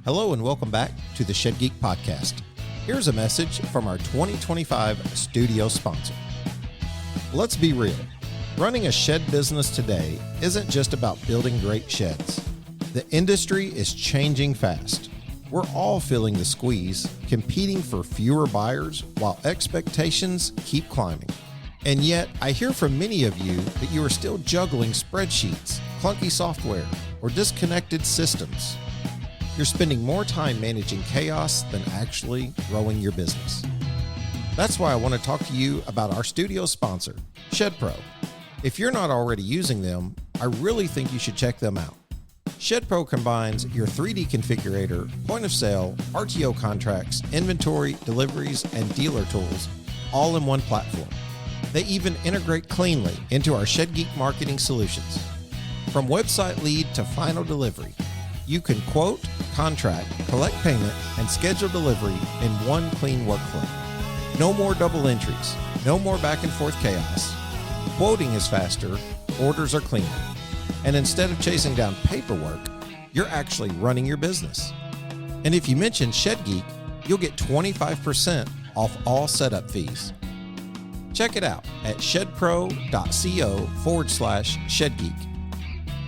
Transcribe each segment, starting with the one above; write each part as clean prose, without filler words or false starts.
Hello and welcome back to the Shed Geek Podcast. Here's a message from our 2025 studio sponsor. Let's be real. Running a shed business today isn't just about building great sheds. The industry is changing fast. We're all feeling the squeeze, competing for fewer buyers while expectations keep climbing. And yet, I hear from many of you that you are still juggling spreadsheets, clunky software, or disconnected systems. You're spending more time managing chaos than actually growing your business. That's why I want to talk to you about our studio sponsor, ShedPro. If you're not already using them, I really think you should check them out. ShedPro combines your 3D configurator, point of sale, RTO contracts, inventory, deliveries, and dealer tools all in one platform. They even integrate cleanly into our Shed Geek marketing solutions. From website lead to final delivery, you can quote, contract, collect payment, and schedule delivery in one clean workflow. No more double entries, no more back and forth chaos. Quoting is faster, orders are cleaner. And instead of chasing down paperwork, you're actually running your business. And if you mention Shed Geek, you'll get 25% off all setup fees. Check it out at shedpro.co/ShedGeek.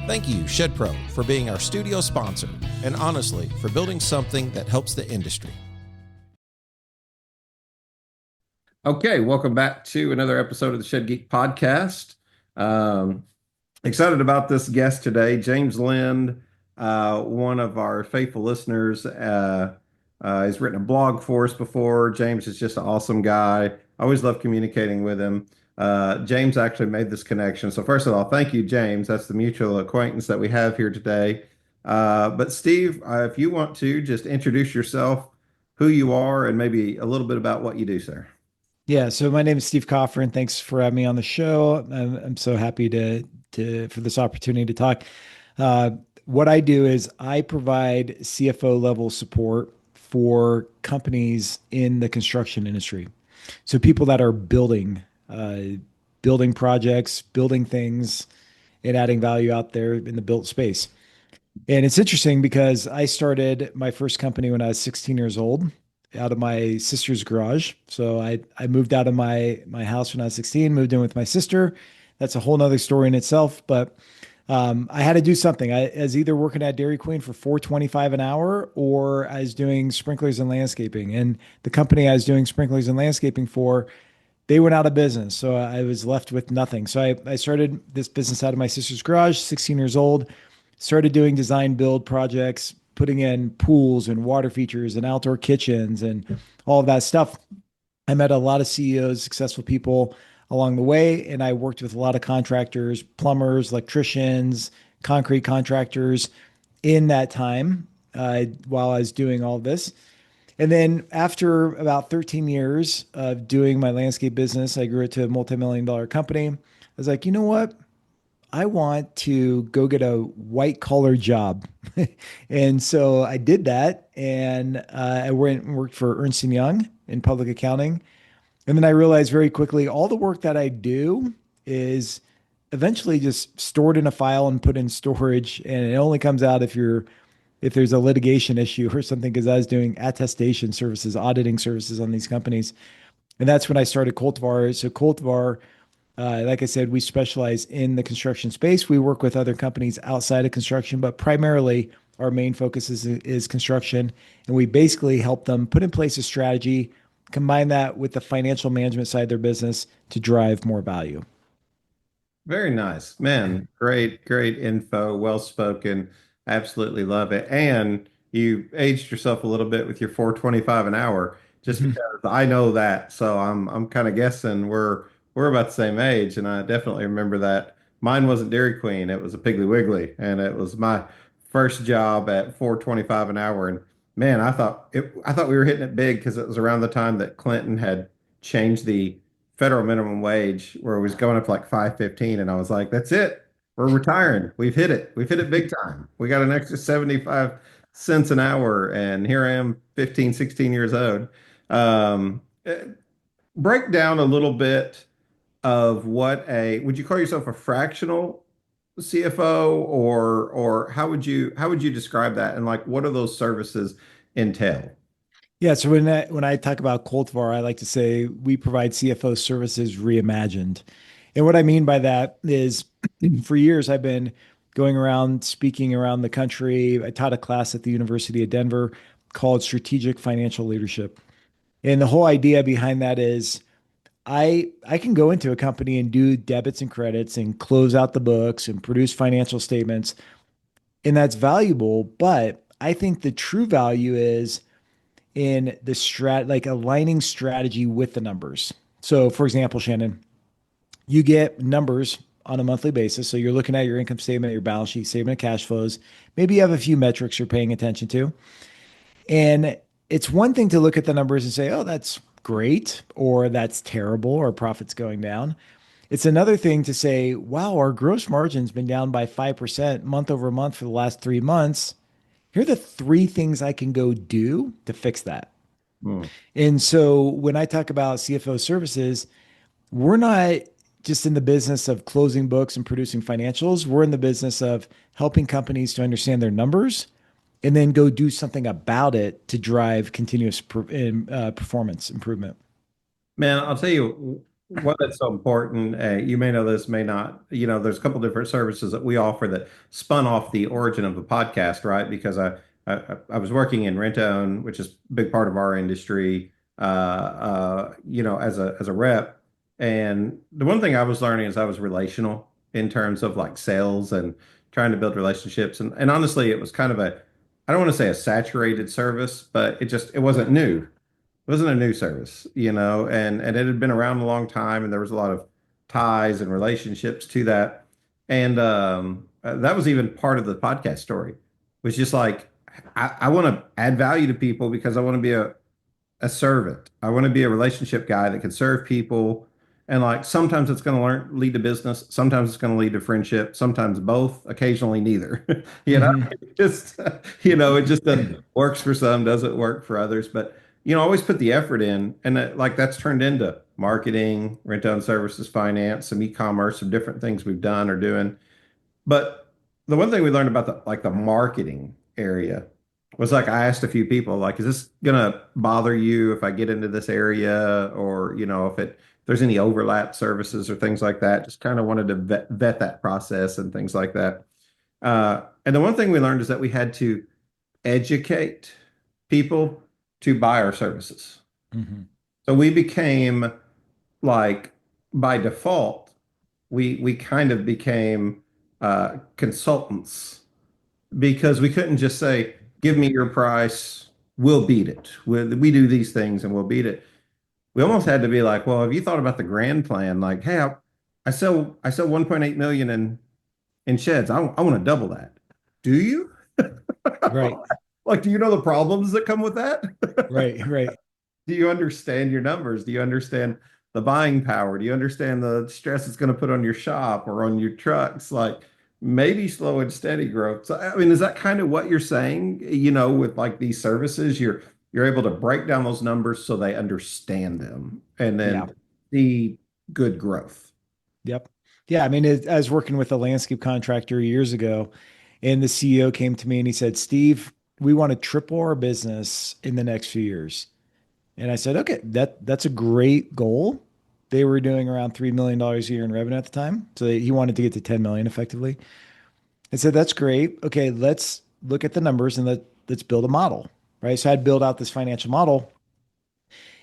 Thank you, ShedPro, for being our studio sponsor, and honestly, for building something that helps the industry. Okay, welcome back to another episode of the Shed Geek Podcast. Excited about this guest today, James Lind, one of our faithful listeners. He's written a blog for us before. James is just an awesome guy. I always love communicating with him. James actually made this connection. So first of all, thank you, James. That's the mutual acquaintance that we have here today. But Steve, if you want to just introduce yourself, who you are, and maybe a little bit about what you do, sir. Yeah, so my name is Steve Coughran. Thanks for having me on the show. I'm so happy for this opportunity to talk. What I do is I provide CFO level support for companies in the construction industry. So people that are building projects, building things, and adding value out there in the built space. And it's interesting because I started my first company when I was 16 years old out of my sister's garage. So I moved out of my house when I was 16, moved in with my sister. That's a whole nother story in itself. But I had to do something. I was either working at Dairy Queen for $4.25 an hour, or I was doing sprinklers and landscaping. And the company I was doing sprinklers and landscaping for, they went out of business. So I was left with nothing. So I started this business out of my sister's garage, 16 years old, started doing design build projects, putting in pools and water features and outdoor kitchens and all of that stuff. I met a lot of CEOs, successful people along the way, and I worked with a lot of contractors, plumbers, electricians, concrete contractors in that time while I was doing all this. And then after about 13 years of doing my landscape business, I grew it to a multi-million-dollar company. I was like, you know what? I want to go get a white collar job. And so I did that. And I went and worked for Ernst & Young in public accounting. And then I realized very quickly all the work that I do is eventually just stored in a file and put in storage. And it only comes out if there's a litigation issue or something, because I was doing attestation services, auditing services on these companies. And that's when I started Cultivar. So Cultivar, like I said, we specialize in the construction space. We work with other companies outside of construction, but primarily our main focus is construction. And we basically help them put in place a strategy, combine that with the financial management side of their business to drive more value. Very nice, man. Great, great info. Well spoken. Absolutely love it. And you aged yourself a little bit with your 425 an hour, just Mhm. because I know that. So I'm kind of guessing we're about the same age, and I definitely remember that. Mine wasn't Dairy Queen, it was a Piggly Wiggly, and it was my first job at 425 an hour. And man, I thought we were hitting it big because it was around the time that Clinton had changed the federal minimum wage where it was going up to like 5.15, and I was like, that's it. We're retiring. We've hit it. We've hit it big time. We got an extra 75 cents an hour, and here I am, 15, 16 years old. Um, eh, Break down a little bit of would you call yourself a fractional CFO, or how would you describe that? And like, what do those services entail? Yeah, so when I talk about Cultivar, I like to say we provide CFO services reimagined. And what I mean by that is for years I've been going around speaking around the country. I taught a class at the University of Denver called Strategic Financial Leadership. And the whole idea behind that is I can go into a company and do debits and credits and close out the books and produce financial statements, and that's valuable, but I think the true value is in the like aligning strategy with the numbers. So, for example, Shannon, you get numbers on a monthly basis. So you're looking at your income statement, your balance sheet, statement of cash flows. Maybe you have a few metrics you're paying attention to. And it's one thing to look at the numbers and say, oh, that's great, or that's terrible, or profit's going down. It's another thing to say, wow, our gross margin's been down by 5% month over month for the last 3 months. Here are the three things I can go do to fix that. Hmm. And so when I talk about CFO services, we're not just in the business of closing books and producing financials. We're in the business of helping companies to understand their numbers and then go do something about it to drive continuous performance improvement. Man, I'll tell you why that's so important. You may know this, may not. There's a couple different services that we offer that spun off the origin of the podcast, right? Because I was working in rent own, which is a big part of our industry, as a rep. And the one thing I was learning is I was relational in terms of like sales and trying to build relationships. And honestly, it was kind of I don't want to say a saturated service, but it wasn't new. It wasn't a new service, and it had been around a long time, and there was a lot of ties and relationships to that. And that was even part of the podcast story, was just like, I want to add value to people because I want to be a servant. I want to be a relationship guy that can serve people. And like sometimes it's going to lead to business, sometimes it's going to lead to friendship, sometimes both, occasionally neither. Mhm. It just it just works for some, doesn't work for others. But always put the effort in, and like that's turned into marketing, rent-own services, finance, some e-commerce, some different things we've done or doing. But the one thing we learned about the marketing area was like I asked a few people, like, is this gonna bother you if I get into this area, or if there's any overlap services or things like that. Just kind of wanted to vet that process and things like that. And the one thing we learned is that we had to educate people to buy our services. Mhm. So we became like by default, we kind of became consultants because we couldn't just say, "Give me your price, we'll beat it. We do these things and we'll beat it." We almost had to be like, "Well, have you thought about the grand plan? Like, hey, I sell 1.8 million in sheds. I want to double that. Do you? Right, Like, do you know the problems that come with that? right, right. Do you understand your numbers? Do you understand the buying power? Do you understand the stress it's going to put on your shop or on your trucks? Like maybe slow and steady growth. So, I mean, is that kind of what you're saying? With like these services, you're able to break down those numbers so they understand them and Yeah. then see good growth. Yep. Yeah. I mean, I was working with a landscape contractor years ago, and the CEO came to me and he said, Steve, we want to triple our business in the next few years. And I said, okay, that's a great goal. They were doing around $3 million a year in revenue at the time. So he wanted to get to 10 million effectively. I said, that's great. Okay, let's look at the numbers and let's build a model. Right. So I'd build out this financial model,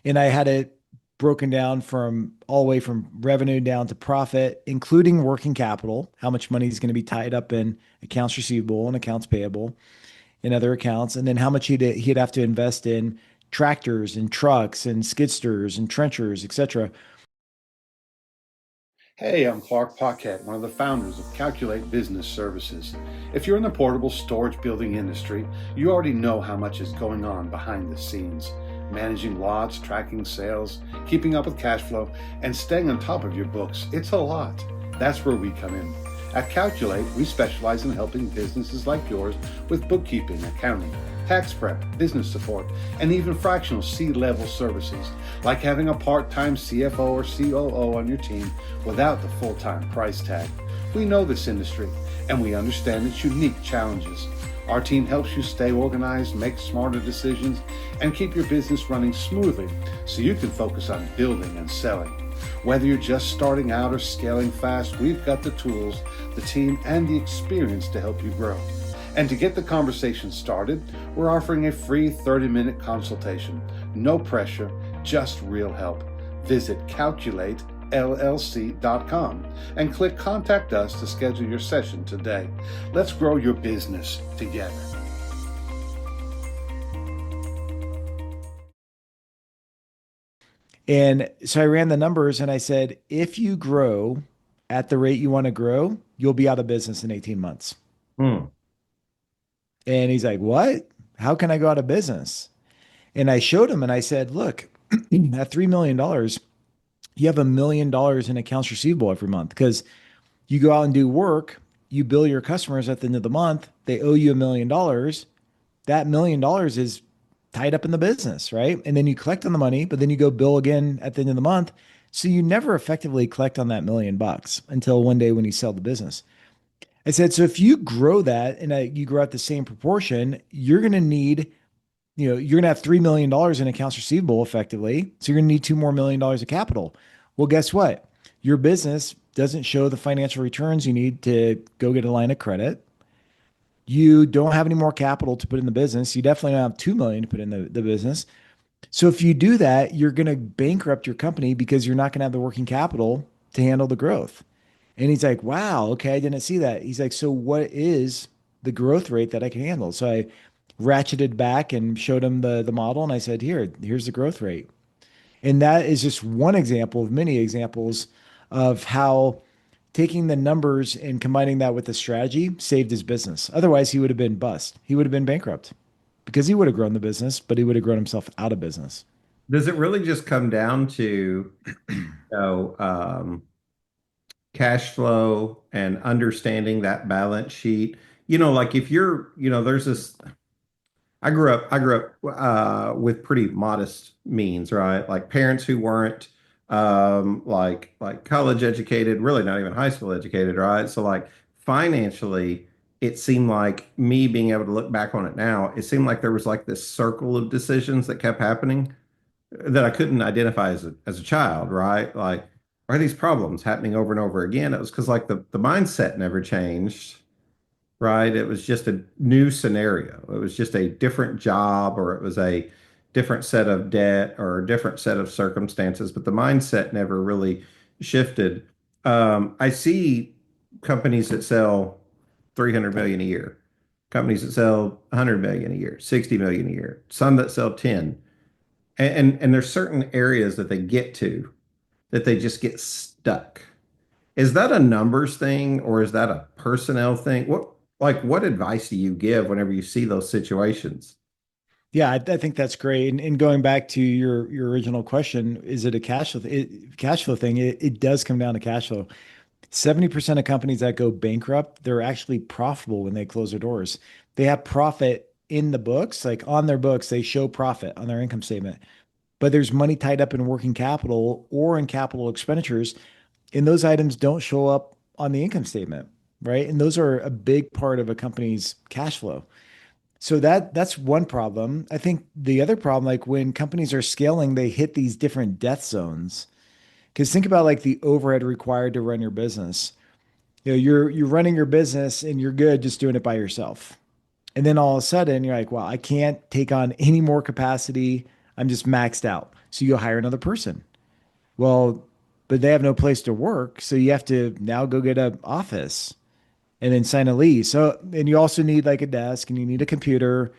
and I had it broken down from all the way from revenue down to profit, including working capital, how much money is going to be tied up in accounts receivable and accounts payable and other accounts, and then how much he'd have to invest in tractors and trucks and skidsters and trenchers, etc. Hey, I'm Clark Paquette, one of the founders of Calculate Business Services. If you're in the portable storage building industry, you already know how much is going on behind the scenes. Managing lots, tracking sales, keeping up with cash flow, and staying on top of your books. It's a lot. That's where we come in. At Calculate, we specialize in helping businesses like yours with bookkeeping, accounting, tax prep, business support, and even fractional C-level services, like having a part-time CFO or COO on your team without the full-time price tag. We know this industry, and we understand its unique challenges. Our team helps you stay organized, make smarter decisions, and keep your business running smoothly so you can focus on building and selling. Whether you're just starting out or scaling fast, we've got the tools, the team, and the experience to help you grow. And to get the conversation started, we're offering a free 30-minute consultation. No pressure, just real help. Visit calculatellc.com and click Contact Us to schedule your session today. Let's grow your business together. And so I ran the numbers and I said, if you grow at the rate you want to grow, you'll be out of business in 18 months. Hmm. And he's like, what? How can I go out of business? And I showed him and I said, look, at $3 million, you have $1 million in accounts receivable every month because you go out and do work, you bill your customers at the end of the month, they owe you $1 million. That $1 million is tied up in the business, right? And then you collect on the money, but then you go bill again at the end of the month. So you never effectively collect on that $1 million until one day when you sell the business. I said, so if you grow that and you grow at the same proportion, you're going to need, you're going to have $3 million in accounts receivable effectively. So you're going to need $2 more million of capital. Well, guess what? Your business doesn't show the financial returns you need to go get a line of credit. You don't have any more capital to put in the business. You definitely don't have 2 million to put in the business. So if you do that, you're going to bankrupt your company because you're not going to have the working capital to handle the growth. And he's like, wow, okay, I didn't see that. He's like, so what is the growth rate that I can handle? So I ratcheted back and showed him the model. And I said, here's the growth rate. And that is just one example of many examples of how taking the numbers and combining that with the strategy saved his business. Otherwise, he would have been bust. He would have been bankrupt because he would have grown the business, but he would have grown himself out of business. Does it really just come down to, know, cash flow and understanding that balance sheet? Like if you're, there's this. I grew up with pretty modest means, right? Like parents who weren't like college educated, really not even high school educated, right? So like financially, it seemed like me being able to look back on it now, it seemed like there was like this circle of decisions that kept happening that I couldn't identify as a child, right? Like, are these problems happening over and over again? It was because like the mindset never changed, right? It was just a new scenario. It was just a different job, or it was a different set of debt or a different set of circumstances, but the mindset never really shifted. I see companies that sell 300 million a year, companies that sell 100 million a year, 60 million a year, some that sell 10. And there's certain areas that they get to that they just get stuck. Is that a numbers thing or is that a personnel thing? What advice do you give whenever you see those situations? Yeah, I think that's great. And going back to your original question, is it a cash flow thing? It does come down to cash flow. 70% of companies that go bankrupt, they're actually profitable when they close their doors. They have profit in the books, like on their books, they show profit on their income statement, but there's money tied up in working capital or in capital expenditures, and those items don't show up on the income statement, right? And those are a big part of a company's cash flow. So that's one problem. I think the other problem, like when companies are scaling, they hit these different death zones. Because think about like the overhead required to run your business. You're running your business and you're good just doing it by yourself. And then all of a sudden you're like, well, I can't take on any more capacity. I'm just maxed out. So you go hire another person. Well, but they have no place to work. So you have to now go get an office and then sign a lease. So, and you also need like a desk and you need a computer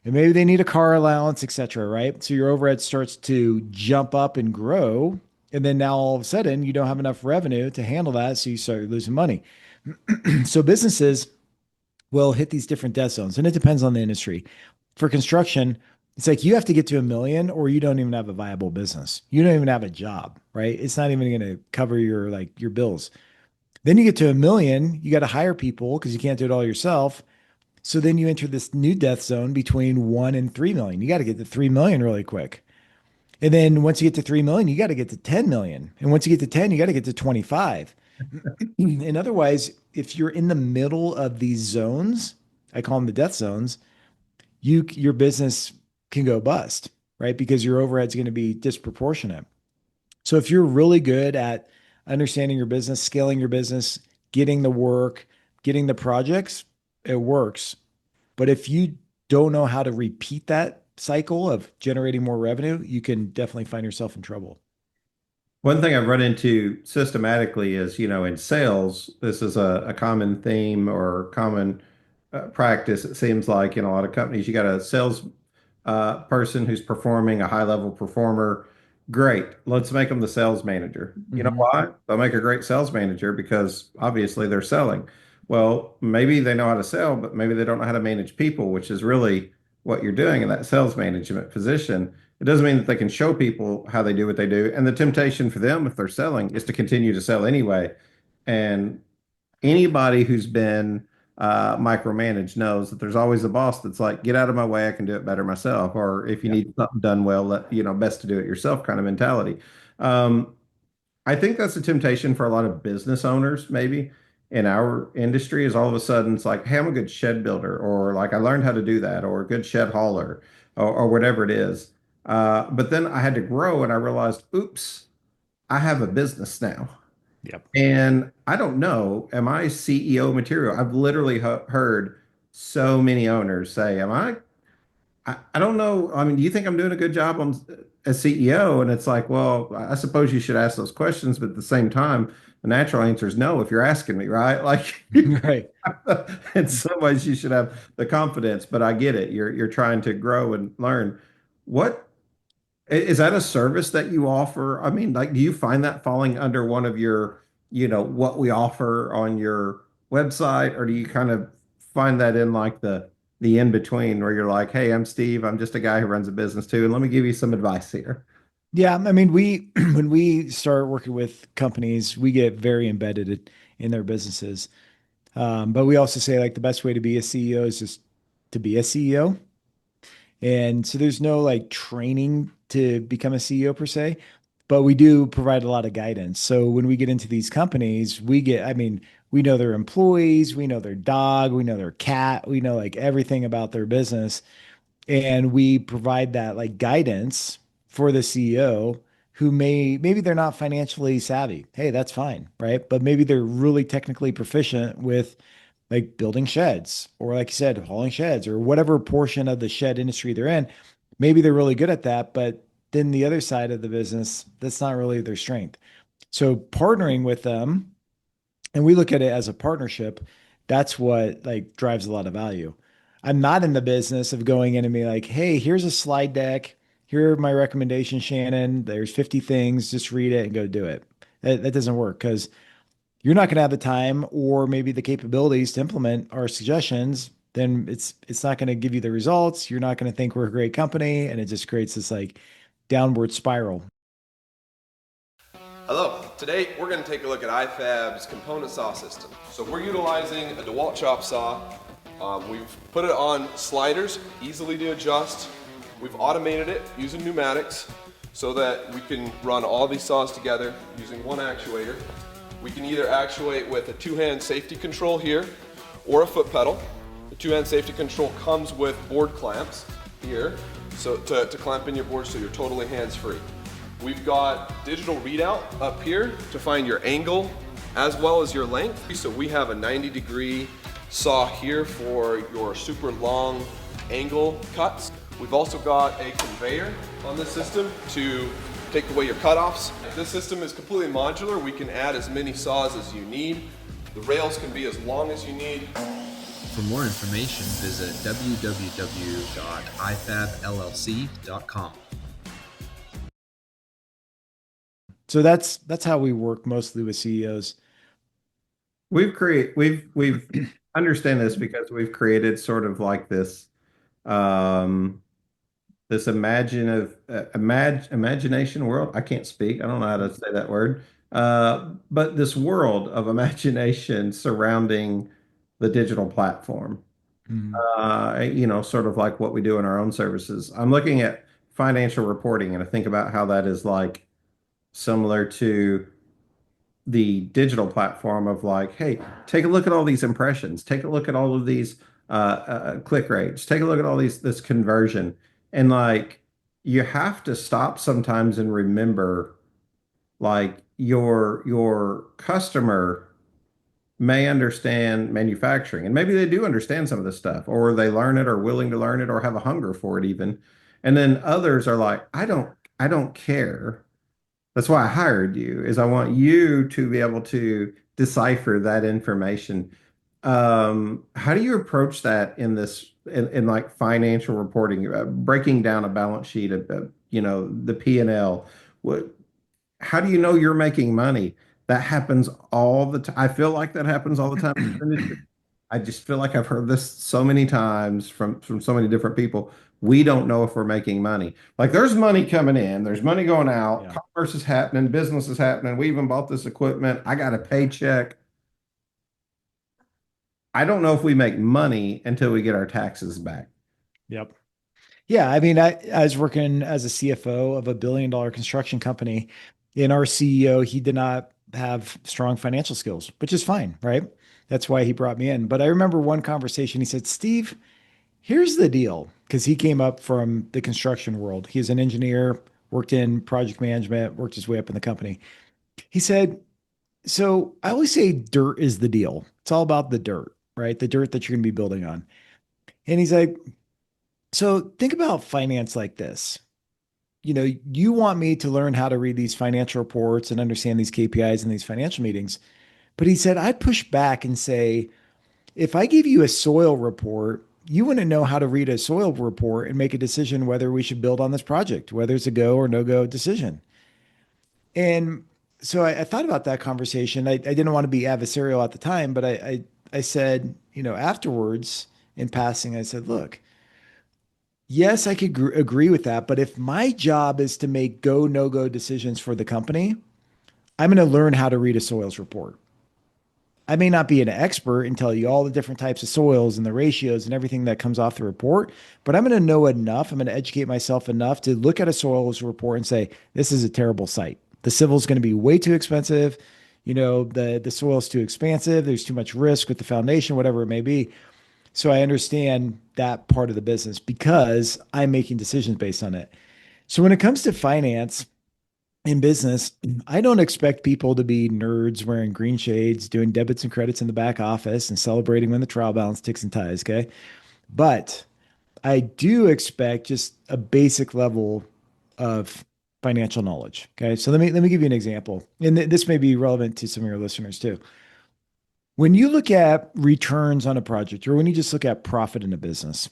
and maybe they need a car allowance, et cetera, right? So your overhead starts to jump up and grow. And then now all of a sudden you don't have enough revenue to handle that. So you start losing money. So businesses will hit these different death zones and it depends on the industry. For construction, it's like you have to get to 1 million or you don't even have a viable business. You don't even have a job, right? It's not even going to cover your bills. Then you get to 1 million, you got to hire people because you can't do it all yourself. So then you enter this new death zone between 1 and 3 million. You got to get to 3 million really quick. And then once you get to 3 million, you got to get to 10 million. And once you get to 10, you got to get to 25. And otherwise, if you're in the middle of these zones, I call them the death zones, your business can go bust, right? Because your overhead's going to be disproportionate. So if you're really good at understanding your business, scaling your business, getting the work, getting the projects, it works. But if you don't know how to repeat that cycle of generating more revenue, you can definitely find yourself in trouble. One thing I've run into systematically is, in sales, this is a common theme or common practice. It seems like in a lot of companies, you got a sales person who's performing, a high level performer. Great. Let's make them the sales manager. You know Mhm. why? They'll make a great sales manager because obviously they're selling. Well, maybe they know how to sell, but maybe they don't know how to manage people, which is really what you're doing in that sales management position. It doesn't mean that they can show people how they do what they do. And the temptation for them, if they're selling, is to continue to sell anyway. And anybody who's been micromanaged knows that there's always a boss that's like, get out of my way, I can do it better myself. Or if you Yep. need something done well, best to do it yourself kind of mentality. Um, I think that's a temptation for a lot of business owners, maybe in our industry, is all of a sudden it's like, hey, I'm a good shed builder, or like I learned how to do that, or a good shed hauler, or whatever it is. But then I had to grow and I realized, oops, I have a business now. Yep. And I don't know, am I CEO material? I've literally heard so many owners say, am I don't know. I mean, do you think I'm doing a good job on as CEO? And it's like, well, I suppose you should ask those questions, but at the same time, the natural answer is no if you're asking me, right? Like Right. in some ways you should have the confidence, but I get it. You're trying to grow and learn. What is that a service that you offer? I mean, like, do you find that falling under one of your, what we offer on your website, or do you kind of find that in like the in between where you're like, hey, I'm Steve, I'm just a guy who runs a business too, and let me give you some advice here. Yeah, I mean, we when we start working with companies, we get very embedded in their businesses. But we also say like the best way to be a CEO is just to be a CEO. And so there's no like training to become a CEO per se, but we do provide a lot of guidance. So when we get into these companies, I mean, we know their employees, we know their dog, we know their cat, we know like everything about their business. And we provide that like guidance for the CEO who maybe they're not financially savvy. Hey, that's fine, right? But maybe they're really technically proficient with like building sheds or like you said, hauling sheds or whatever portion of the shed industry they're in. Maybe they're really good at that, but then the other side of the business, that's not really their strength. So partnering with them, and we look at it as a partnership, that's what like drives a lot of value. I'm not in the business of going in and be like, hey, here's a slide deck. Here are my recommendations, Shannon. There's 50 things. Just read it and go do it. That doesn't work because you're not going to have the time or maybe the capabilities to implement our suggestions. Then it's not going to give you the results. You're not going to think we're a great company, and it just creates this like downward spiral. Hello, today we're going to take a look at iFab's component saw system. So we're utilizing a DeWalt chop saw. We've put it on sliders, easily to adjust. We've automated it using pneumatics so that we can run all these saws together using one actuator. We can either actuate with a two-hand safety control here or a foot pedal. The two-hand safety control comes with board clamps here so to clamp in your board so you're totally hands-free. We've got digital readout up here to find your angle as well as your length. So we have a 90-degree saw here for your super long angle cuts. We've also got a conveyor on this system to take away your cutoffs. This system is completely modular. We can add as many saws as you need. The rails can be as long as you need. For more information, visit www.ifabllc.com. So that's how we work mostly with CEOs. We've understand this because we've created sort of like um this imagination world. I can't speak. I don't know how to say that word. But this world of imagination surrounding the digital platform. Mhm. Sort of like what we do in our own services. I'm looking at financial reporting and I think about how that is like similar to the digital platform of like, hey, take a look at all these impressions, take a look at all of these click rates, take a look at all this conversion, and like you have to stop sometimes and remember like your customer may understand manufacturing, and maybe they do understand some of this stuff, or they learn it, or willing to learn it, or have a hunger for it even. And then others are like, I don't care. That's why I hired you, is I want you to be able to decipher that information. How do you approach that in this in like financial reporting, breaking down a balance sheet of, the P&L? What How do you know you're making money? That happens all the time. I feel like that happens all the time in the industry. I just feel like I've heard this so many times from so many different people. We don't know if we're making money. Like there's money coming in, there's money going out, Yeah. commerce is happening, business is happening. We even bought this equipment. I got a paycheck. I don't know if we make money until we get our taxes back. Yep. Yeah, I mean, I was working as a CFO of $1 billion construction company, and our CEO, he did not have strong financial skills, which is fine, right? That's why he brought me in. But I remember one conversation, he said, Steve, here's the deal, because he came up from the construction world. He's an engineer, worked in project management, worked his way up in the company. He said, so I always say dirt is the deal. It's all about the dirt, right? The dirt that you're going to be building on. And he's like, so think about finance like this. You want me to learn how to read these financial reports and understand these KPIs in these financial meetings. But he said, I'd push back and say, if I give you a soil report, you wouldn't know how to read a soil report and make a decision whether we should build on this project, whether it's a go or no go decision. And so I thought about that conversation. I didn't want to be adversarial at the time, but I said, afterwards in passing, I said, look, yes, I could agree with that. But if my job is to make go, no go decisions for the company, I'm going to learn how to read a soils report. I may not be an expert and tell you all the different types of soils and the ratios and everything that comes off the report, but I'm going to know enough. I'm going to educate myself enough to look at a soils report and say, this is a terrible site. The civil is going to be way too expensive. The soil is too expansive. There's too much risk with the foundation, whatever it may be. So I understand that part of the business because I'm making decisions based on it. So when it comes to finance in business, I don't expect people to be nerds wearing green shades, doing debits and credits in the back office and celebrating when the trial balance ticks and ties. Okay. But I do expect just a basic level of financial knowledge. Okay. So let me give you an example. And this may be relevant to some of your listeners too. When you look at returns on a project, or when you just look at profit in a business,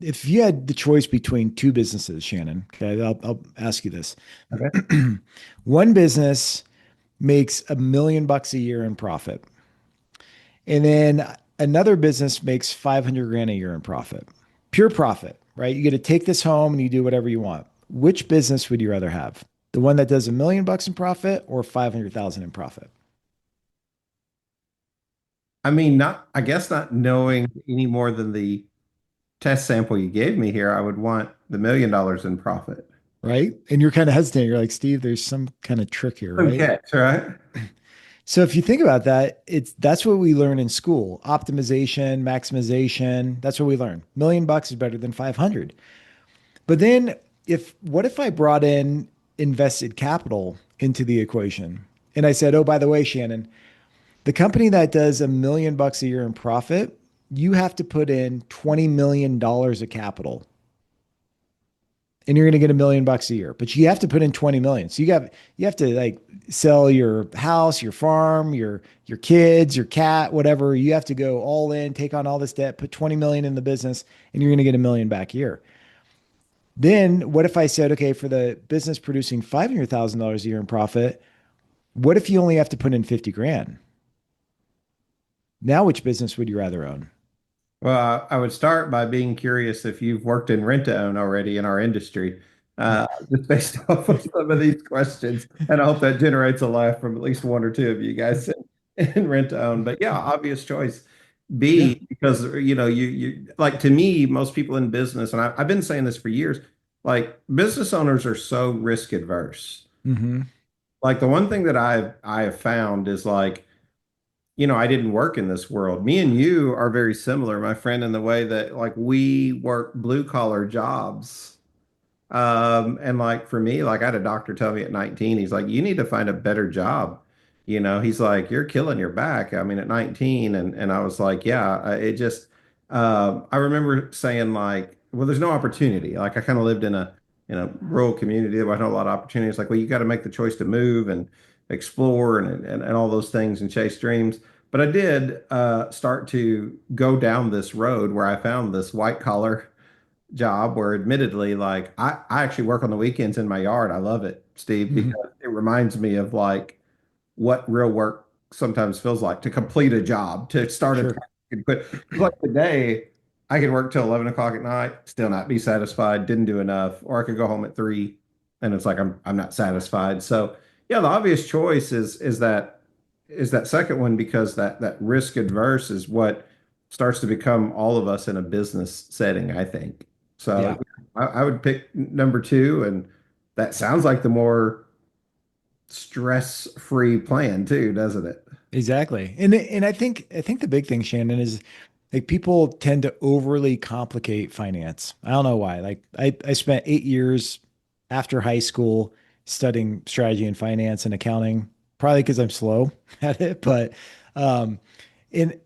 if you had the choice between two businesses, Shannon, okay, I'll ask you this. Okay. One business makes $1 million a year in profit, and then another business makes 500 grand a year in profit, pure profit, right? You get to take this home and you do whatever you want. Which business would you rather have? The one that does $1 million in profit or 500,000 in profit? I mean, I guess not knowing any more than the test sample you gave me here, I would want the $1 million in profit. Right? And you're kind of hesitant. You're like, Steve, there's some kind of trick here, right? Okay, right? So if you think about that, that's what we learn in school. Optimization, maximization, that's what we learn. $1 million is better than 500. But then what if I brought in invested capital into the equation? And I said, oh, by the way, Shannon, the company that does $1 million a year in profit, you have to put in $20 million of capital and you're going to get $1 million a year, but you have to put in 20 million. So you have to like sell your house, your farm, your kids, your cat, whatever. You have to go all in, take on all this debt, put 20 million in the business, and you're going to get $1 million back a year. Then what if I said, okay, for the business producing $500,000 a year in profit, what if you only have to put in 50 grand? Now, which business would you rather own? Well, I would start by being curious if you've worked in rent to own already in our industry, just based off of some of these questions. And I hope that generates a laugh from at least one or two of you guys in rent to own. But yeah, obvious choice. Yeah. B, because you like, to me, most people in business, and I've been saying this for years, like business owners are so risk adverse. Mm-hmm. Like the one thing that I have found is like, I didn't work in this world. Me and you are very similar, my friend, in the way that like we work blue collar jobs. And like for me, like I had a doctor tell me at 19, he's like, you need to find a better job. He's like, you're killing your back. I mean, at 19, and I was like, yeah, it just, I remember saying like, well, there's no opportunity. Like I kind of lived in a rural community. There wasn't a lot of opportunities. Like, well, you got to make the choice to move and explore and all those things and chase dreams. But I did start to go down this road where I found this white collar job where admittedly, like I actually work on the weekends in my yard. I love it, Steve, Mhm. because it reminds me of like what real work sometimes feels like to complete a job, to start a Sure. task and quit. Like today, I could work till 11 o'clock at night, still not be satisfied, didn't do enough, or I could go home at 3 and it's like I'm not satisfied. So yeah, the obvious choice is that second one because that risk adverse is what starts to become all of us in a business setting, I think. So Yeah. I would pick number two, and that sounds like the more stress-free plan too, doesn't it? Exactly. And I think the big thing, Shannon, is like people tend to overly complicate finance. I don't know why. Like I spent 8 years after high school studying strategy and finance and accounting, probably because I'm slow at it. But um in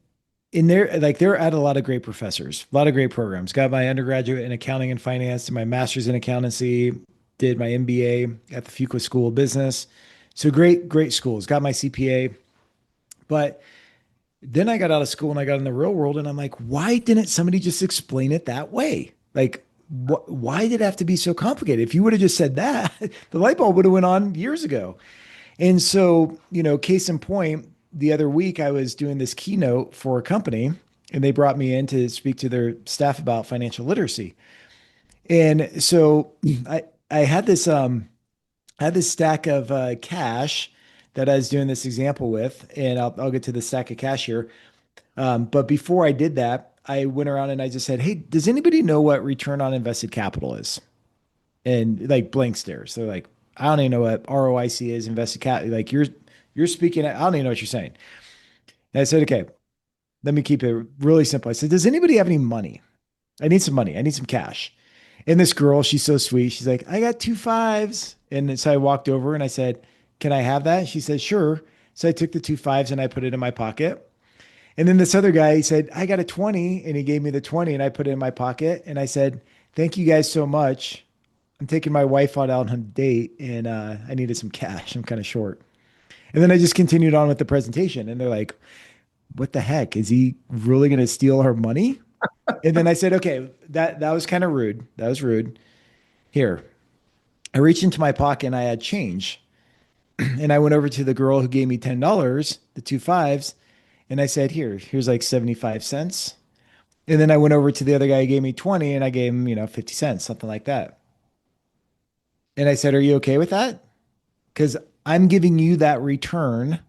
in there, like they're at a lot of great professors, a lot of great programs. Got my undergraduate in accounting and finance, and my master's in accountancy, did my MBA at the Fuqua School of Business. So great, great schools. Got my CPA. But then I got out of school and I got in the real world and I'm like, why didn't somebody just explain it that way? Like, why did it have to be so complicated? If you would have just said that, the light bulb would have went on years ago. And so, case in point, the other week I was doing this keynote for a company and they brought me in to speak to their staff about financial literacy. And so I had this stack of cash that I was doing this example with, and I'll get to the stack of cash here. But before I did that, I went around and I just said, "Hey, does anybody know what return on invested capital is?" And like blank stares. They're like, "I don't even know what ROIC is, invested capital." Like you're speaking. I don't even know what you're saying. And I said, "Okay, let me keep it really simple." I said, "Does anybody have any money? I need some money. I need some cash." And this girl, she's so sweet. She's like, "I got two fives." And so I walked over and I said, "Can I have that?" She said, "Sure." So I took the two fives and I put it in my pocket. And then this other guy, he said, "I got a 20." And he gave me the 20 and I put it in my pocket. And I said, "Thank you guys so much. I'm taking my wife out on a date and I needed some cash. I'm kind of short." And then I just continued on with the presentation. And they're like, "What the heck? Is he really going to steal her money?" And then I said, "Okay, that was kind of rude. That was rude. Here." I reached into my pocket and I had change. And I went over to the girl who gave me $10, the two fives, and I said, here's like 75 cents. And then I went over to the other guy who gave me 20 and I gave him, 50 cents, something like that. And I said, "Are you okay with that? Because I'm giving you that return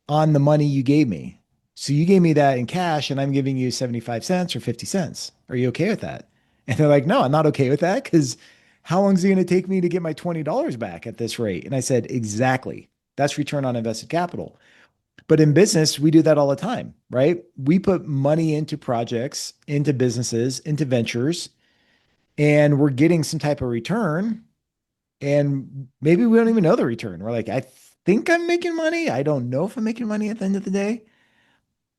on the money you gave me. So you gave me that in cash and I'm giving you 75 cents or 50 cents. Are you okay with that?" And they're like, "No, I'm not okay with that because how long is it going to take me to get my $20 back at this rate?" And I said, "Exactly. That's return on invested capital." But in business, we do that all the time, right? We put money into projects, into businesses, into ventures, and we're getting some type of return. And maybe we don't even know the return. We're like, "I think I'm making money. I don't know if I'm making money at the end of the day."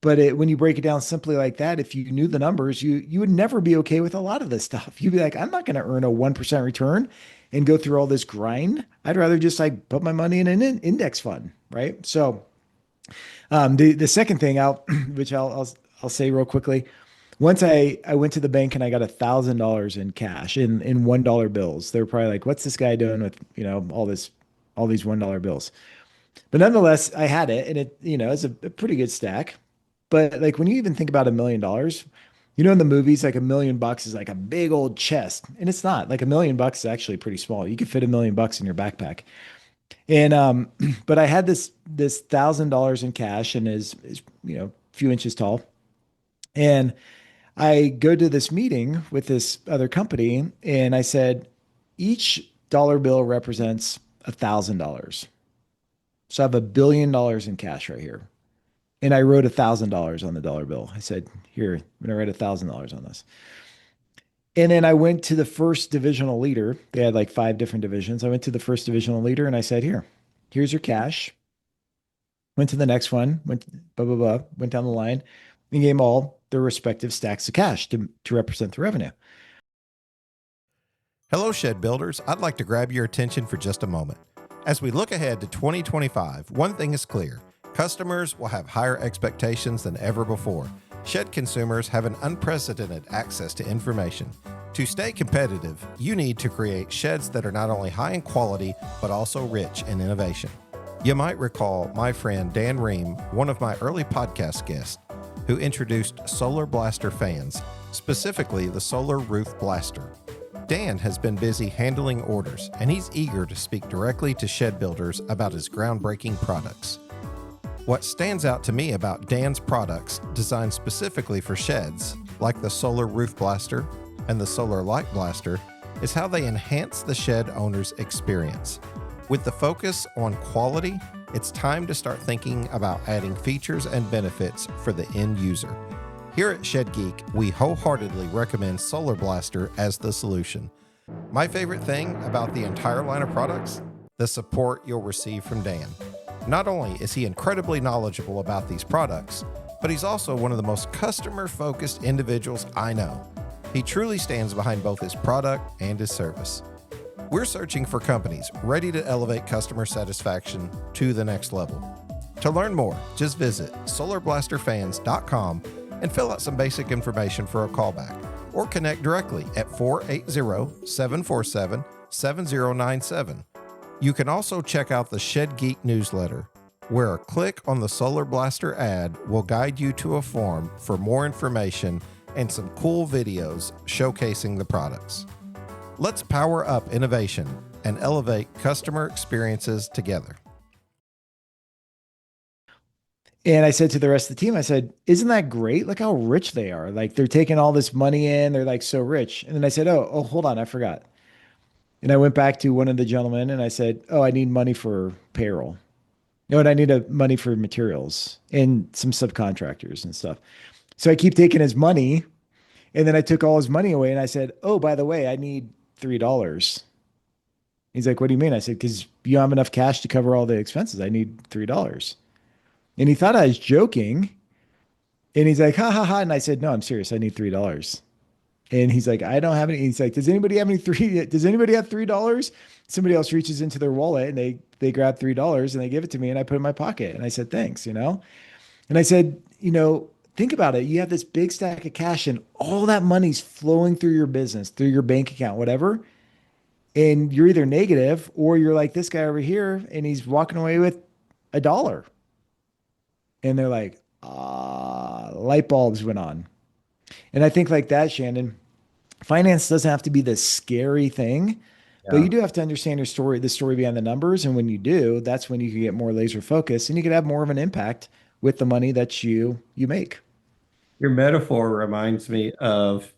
But when you break it down simply like that, if you knew the numbers, you would never be okay with a lot of this stuff. You'd be like, "I'm not going to earn a 1% return and go through all this grind. I'd rather just like put my money in an index fund." Right. So the second thing which I'll say real quickly, once I went to the bank and I got $1,000 in cash in $1 bills. They were probably like, "What's this guy doing with all these $1 bills?" But nonetheless, I had it, and it's a pretty good stack. But like when you even think about $1 million, in the movies, like $1 million is like a big old chest, and it's not. Like $1 million is actually pretty small. You could fit $1 million in your backpack. And but I had this $1,000 in cash and is a few inches tall. And I go to this meeting with this other company, and I said, each dollar bill represents $1,000. So I have $1 billion in cash right here. And I wrote $1,000 on the dollar bill. I said, here, I'm going to write $1,000 on this. And then I went to the first divisional leader. They had like 5 different divisions. I went to the first divisional leader and I said, here's your cash. Went to the next one, went blah, blah, blah, went down the line and gave them all their respective stacks of cash to represent the revenue. Hello, Shed Builders. I'd like to grab your attention for just a moment. As we look ahead to 2025, one thing is clear. Customers will have higher expectations than ever before. Shed consumers have an unprecedented access to information. To stay competitive, you need to create sheds that are not only high in quality, but also rich in innovation. You might recall my friend Dan Ream, one of my early podcast guests, who introduced Solar Blaster fans, specifically the Solar Roof Blaster. Dan has been busy handling orders, and he's eager to speak directly to shed builders about his groundbreaking products. What stands out to me about Dan's products designed specifically for sheds, like the Solar Roof Blaster and the Solar Light Blaster, is how they enhance the shed owner's experience. With the focus on quality, it's time to start thinking about adding features and benefits for the end user. Here at Shed Geek, we wholeheartedly recommend Solar Blaster as the solution. My favorite thing about the entire line of products? The support you'll receive from Dan. Not only is he incredibly knowledgeable about these products, but he's also one of the most customer-focused individuals I know. He truly stands behind both his product and his service. We're searching for companies ready to elevate customer satisfaction to the next level. To learn more, just visit solarblasterfans.com and fill out some basic information for a callback, or connect directly at 480-747-7097. You can also check out the Shed Geek newsletter, where a click on the Solar Blaster ad will guide you to a form for more information and some cool videos showcasing the products. Let's power up innovation and elevate customer experiences together. And I said to the rest of the team, I said, isn't that great? Look how rich they are. Like they're taking all this money in. They're like so rich. And then I said, oh, hold on. I forgot. And I went back to one of the gentlemen and I said, oh, I need money for payroll. No, and I need money for materials and some subcontractors and stuff. So I keep taking his money. And then I took all his money away and I said, oh, by the way, I need $3. He's like, what do you mean? I said, because you don't have enough cash to cover all the expenses. I need $3. And he thought I was joking. And he's like, ha ha ha. And I said, no, I'm serious. I need $3. And he's like, I don't have any. He's like, does anybody have does anybody have $3? Somebody else reaches into their wallet and they grab $3 and they give it to me and I put it in my pocket. And I said, thanks, And I said, think about it. You have this big stack of cash and all that money's flowing through your business, through your bank account, whatever. And you're either negative or you're like this guy over here and he's walking away with $1. And they're like, light bulbs went on. And I think like that, Shannon, finance doesn't have to be this scary thing, but you do have to understand the story behind the numbers. And when you do, that's when you can get more laser focused and you can have more of an impact with the money that you make. Your metaphor reminds me of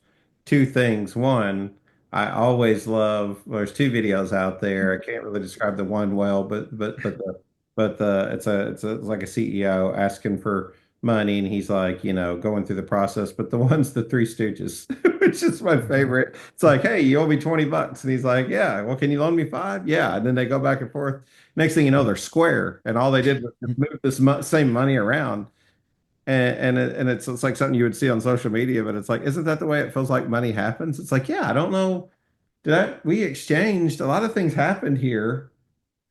two things. One, I always love, well, there's two videos out there. I can't really describe the one well, but it's like a CEO asking for money and he's like, going through the process. But the one's the Three Stooges, which is my favorite. It's like, hey, you owe me $20. And he's like, yeah, well, can you loan me 5? Yeah. And then they go back and forth. Next thing you know, they're square. And all they did was just move this same money around. And it's like something you would see on social media, but it's like, isn't that the way it feels like money happens? It's like, yeah, I don't know. We exchanged, a lot of things happened here.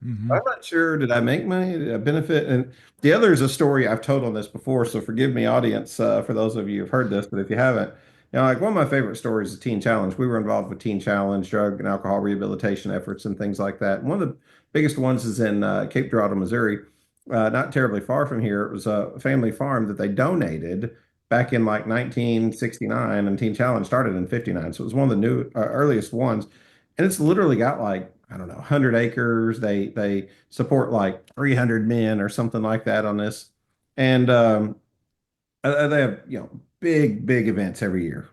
Mm-hmm. I'm not sure. Did I make money? Did I benefit? And the other is a story I've told on this before, so forgive me, audience, for those of you who've heard this, but if you haven't, like one of my favorite stories is Teen Challenge. We were involved with Teen Challenge, drug and alcohol rehabilitation efforts and things like that. And one of the biggest ones is in Cape Girardeau, Missouri, not terribly far from here. It was a family farm that they donated back in like 1969, and Teen Challenge started in 59. So it was one of the new earliest ones. And it's literally got like, I don't know, 100 acres. They support like 300 men or something like that on this. And they have, big events every year.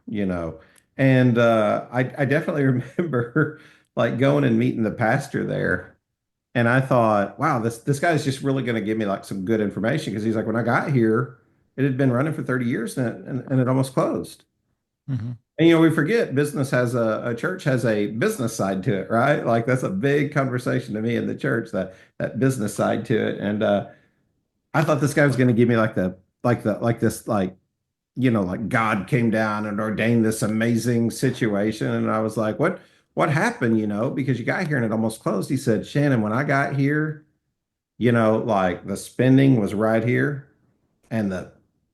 And I definitely remember like going and meeting the pastor there. And I thought, wow, this guy's just really going to give me like some good information because he's like, when I got here, it had been running for 30 years and it almost closed. Mhm. And we forget business has a church has a business side to it, right? Like that's a big conversation to me in the church, that business side to it. And I thought this guy was going to give me like this like God came down and ordained this amazing situation. And I was like, what happened, because you got here and it almost closed. He said, Shannon, when I got here, like the spending was right here and the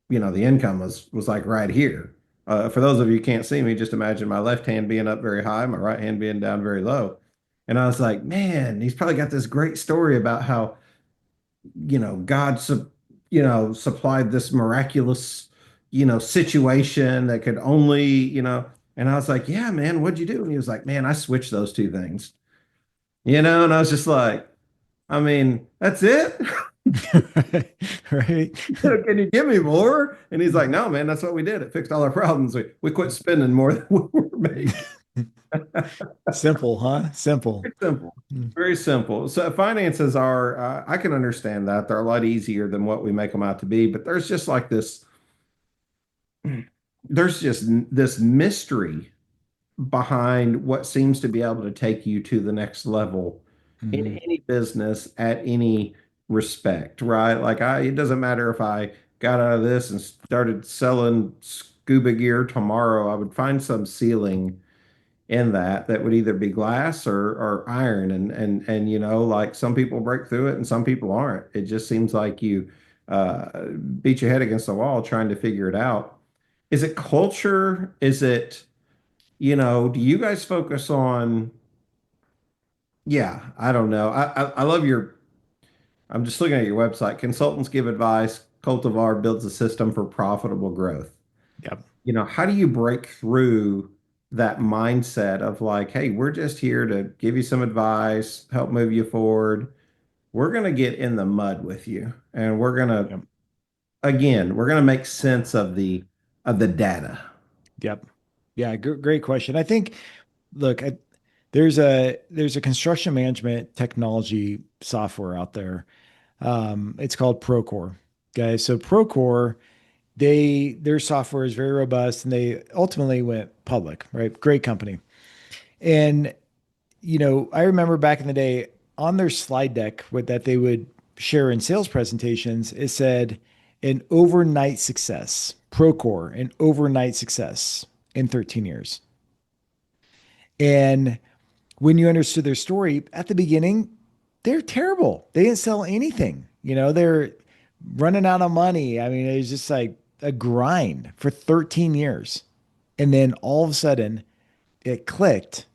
income was like right here. For those of you who can't see me, just imagine my left hand being up very high, my right hand being down very low. And I was like, man, he's probably got this great story about how, God, supplied this miraculous, situation that could only, and I was like, yeah, man, what'd you do? And he was like, man, I switched those two things, and I was just like, I mean, that's it. Right. Can you give me more? And he's like, no, man, that's what we did. It fixed all our problems. We quit spending more than we were making. Simple, huh? Simple. Very simple. Mm. Very simple. So finances are, I can understand that. They're a lot easier than what we make them out to be, but there's just this mystery behind what seems to be able to take you to the next level in Mhm. any business at any respect, right? Like it doesn't matter if I got out of this and started selling scuba gear tomorrow, I would find some ceiling in that would either be glass or iron. And like some people break through it and some people aren't. It just seems like you beat your head against the wall trying to figure it out. Is it culture? Is it, do you guys focus on, yeah, I don't know. I love I'm just looking at your website. Consultants give advice. Cultivar builds a system for profitable growth. Yep. How do you break through that mindset of like, hey, we're just here to give you some advice, help move you forward. We're going to get in the mud with you, and Yep. we're going to make sense of the data. Yep. Yeah. Great question. I think, look, there's a construction management technology software out there. It's called Procore. Okay. So Procore, their software is very robust and they ultimately went public, right? Great company. And, I remember back in the day on their slide deck that they would share in sales presentations, it said an overnight success, Procore, an overnight success in 13 years. And when you understood their story at the beginning, they're terrible. They didn't sell anything. They're running out of money. I mean, it was just like a grind for 13 years. And then all of a sudden it clicked.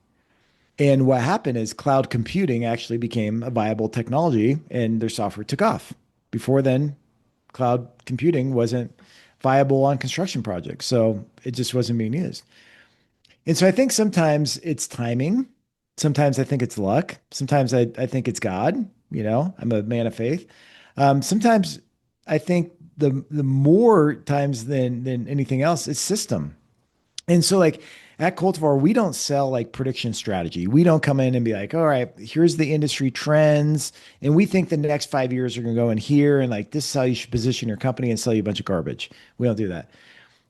And what happened is cloud computing actually became a viable technology and their software took off. Before then, cloud computing wasn't viable on construction projects. So it just wasn't being used. And so I think sometimes it's timing. Sometimes I think it's luck. Sometimes I think it's God. I'm a man of faith. Sometimes I think the more times than anything else, it's system. And so like at Cultivar, we don't sell like prediction strategy. We don't come in and be like, all right, here's the industry trends. And we think the next 5 years are going to go in here. And like, this is how you should position your company and sell you a bunch of garbage. We don't do that.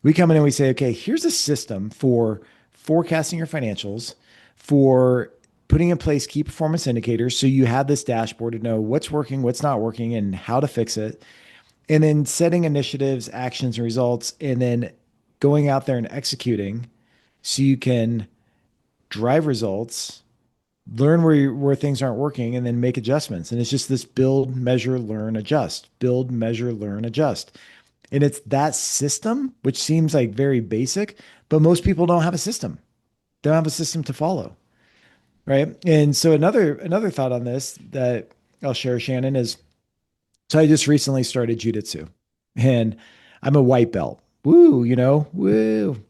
We come in and we say, okay, here's a system for forecasting your financials, for putting in place key performance indicators. So you have this dashboard to know what's working, what's not working, and how to fix it. And then setting initiatives, actions, and results, and then going out there and executing so you can drive results, learn where things aren't working, and then make adjustments. And it's just this build, measure, learn, adjust, build, measure, learn, adjust. And it's that system, which seems like very basic, but most people don't have a system. They don't have a system to follow. Right. And so another thought on this that I'll share, Shannon, is so I just recently started jujitsu and I'm a white belt. Woo, woo.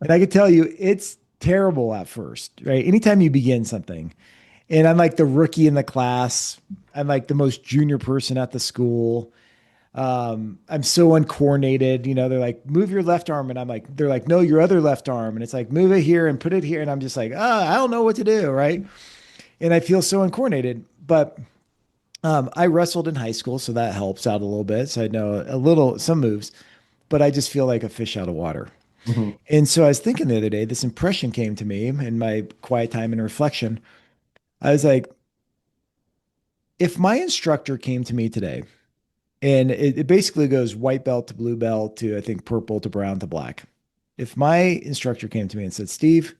And I can tell you it's terrible at first, right? Anytime you begin something, and I'm like the rookie in the class, I'm like the most junior person at the school. I'm so uncoordinated. They're like, move your left arm. And they're like, no, your other left arm. And it's like, move it here and put it here. And I'm just like, I don't know what to do. Right. And I feel so uncoordinated. But I wrestled in high school, so that helps out a little bit. So I know a little, some moves, but I just feel like a fish out of water. Mhm. And so I was thinking the other day, this impression came to me in my quiet time and reflection. I was like, if my instructor came to me today, and it basically goes white belt to blue belt to, I think, purple to brown to black. If my instructor came to me and said, Steve,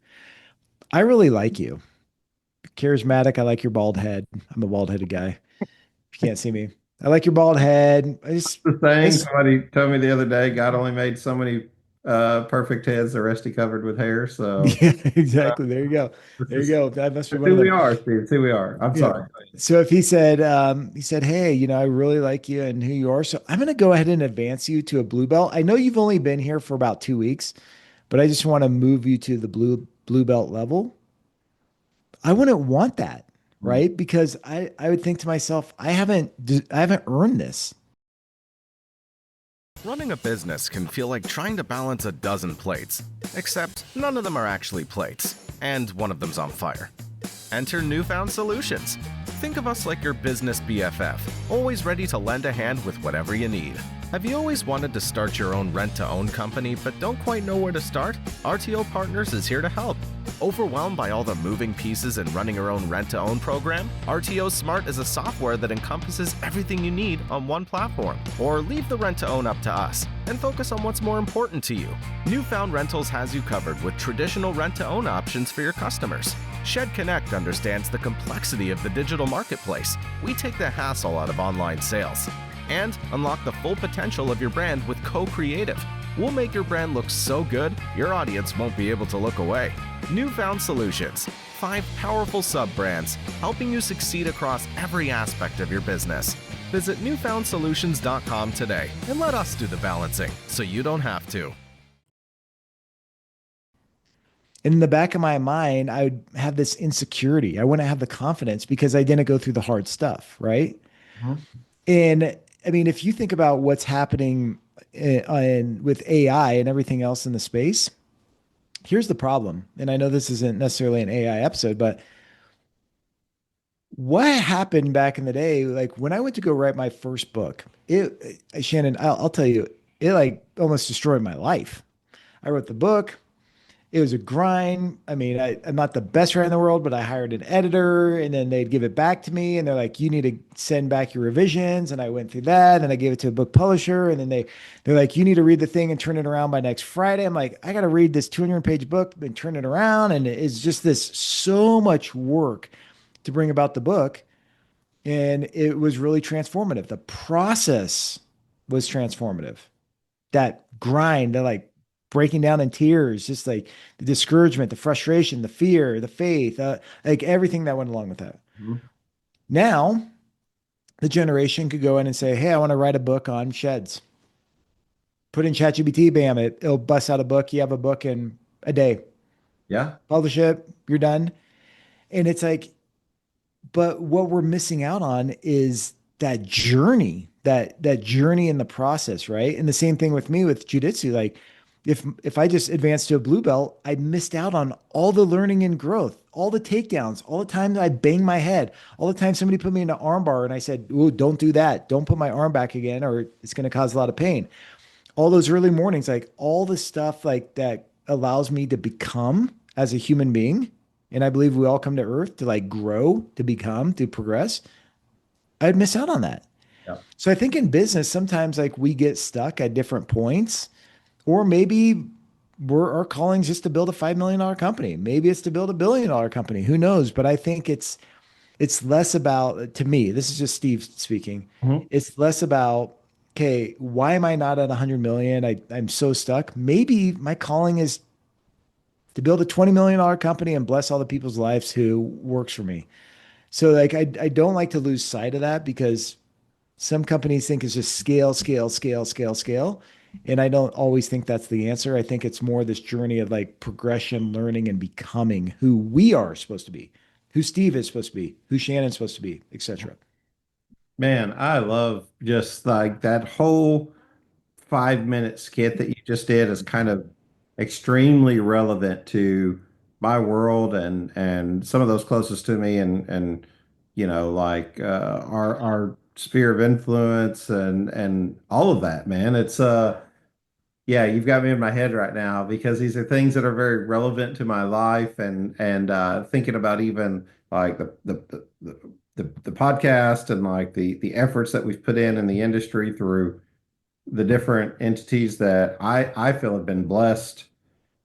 I really like you. Charismatic. I like your bald head. I'm a bald headed guy. If you can't see me, I like your bald head. The thing It's somebody told me the other day, God only made so many perfect heads, the rest he covered with hair. So yeah, uh, exactly. There you go. this There you is go. That must be that's one who of we them. are, Steve. It's who we are. I'm Yeah. sorry. So if he said, hey, I really like you and who you are. So I'm going to go ahead and advance you to a blue belt. I know you've only been here for about 2 weeks, but I just want to move you to the blue belt level. I wouldn't want that, Mhm. right? Because I would think to myself, I haven't earned this. Running a business can feel like trying to balance a dozen plates, except none of them are actually plates, and one of them's on fire. Enter Newfound Solutions. Think of us like your business BFF, always ready to lend a hand with whatever you need. Have you always wanted to start your own rent-to-own company but don't quite know where to start? RTO Partners is here to help. Overwhelmed by all the moving pieces in running your own rent-to-own program? RTO Smart is a software that encompasses everything you need on one platform. Or leave the rent-to-own up to us and focus on what's more important to you. Newfound Rentals has you covered with traditional rent-to-own options for your customers. Shed Connect understands the complexity of the digital marketplace. We take the hassle out of online sales and unlock the full potential of your brand with co-creative. We'll make your brand look so good, your audience won't be able to look away. Newfound Solutions, 5 powerful sub-brands helping you succeed across every aspect of your business. Visit newfoundsolutions.com today and let us do the balancing so you don't have to. And in the back of my mind, I would have this insecurity. I wouldn't have the confidence because I didn't go through the hard stuff, right? Mhm. And I mean, if you think about what's happening with AI and everything else in the space, here's the problem. And I know this isn't necessarily an AI episode, but what happened back in the day, like when I went to go write my first book, Shannon, I'll tell you, it like almost destroyed my life. I wrote the book. It was a grind. I mean, I'm not the best writer in the world, but I hired an editor and then they'd give it back to me and they're like, you need to send back your revisions. And I went through that and I gave it to a book publisher. And then they're like, you need to read the thing and turn it around by next Friday. I'm like, I got to read this 200-page book and turn it around. And it's just this so much work to bring about the book. And it was really transformative. The process was transformative. That grind, the like breaking down in tears, just like the discouragement, the frustration, the fear, the faith, like everything that went along with that. Mhm. Now, the generation could go in and say, hey, I want to write a book on sheds. Put in ChatGPT, bam, it'll bust out a book. You have a book in a day. Yeah. Publish it, you're done. And it's like, but what we're missing out on is that journey, that journey in the process, right? And the same thing with me with jujitsu. Like if I just advanced to a blue belt, I missed out on all the learning and growth, all the takedowns, all the time that I banged my head, all the time somebody put me in an arm bar and I said, "Ooh, don't do that. Don't put my arm back again, or it's going to cause a lot of pain." All those early mornings, like all the stuff like that allows me to become as a human being. And I believe we all come to earth to like grow, to become, to progress. I'd miss out on that. Yeah. So I think in business, sometimes like we get stuck at different points, or maybe our calling just to build a $5 million company. Maybe it's to build $1 billion company. Who knows? But I think it's less about, to me, this is just Steve speaking. Mhm. It's less about, okay, why am I not at 100 million? I'm so stuck. Maybe my calling is to build a $20 million company and bless all the people's lives who works for me. So like I don't like to lose sight of that because some companies think it's just scale, scale, scale, scale, scale. And I don't always think that's the answer. I think it's more this journey of like progression, learning, and becoming who we are supposed to be, who Steve is supposed to be, who Shannon's supposed to be, etc. Man, I love just like that whole 5 minute skit that you just did is kind of extremely relevant to my world and some of those closest to me and like our sphere of influence and all of that, man. It's yeah, you've got me in my head right now because these are things that are very relevant to my life and thinking about even like the podcast and like the efforts that we've put in the industry through the different entities that I feel have been blessed,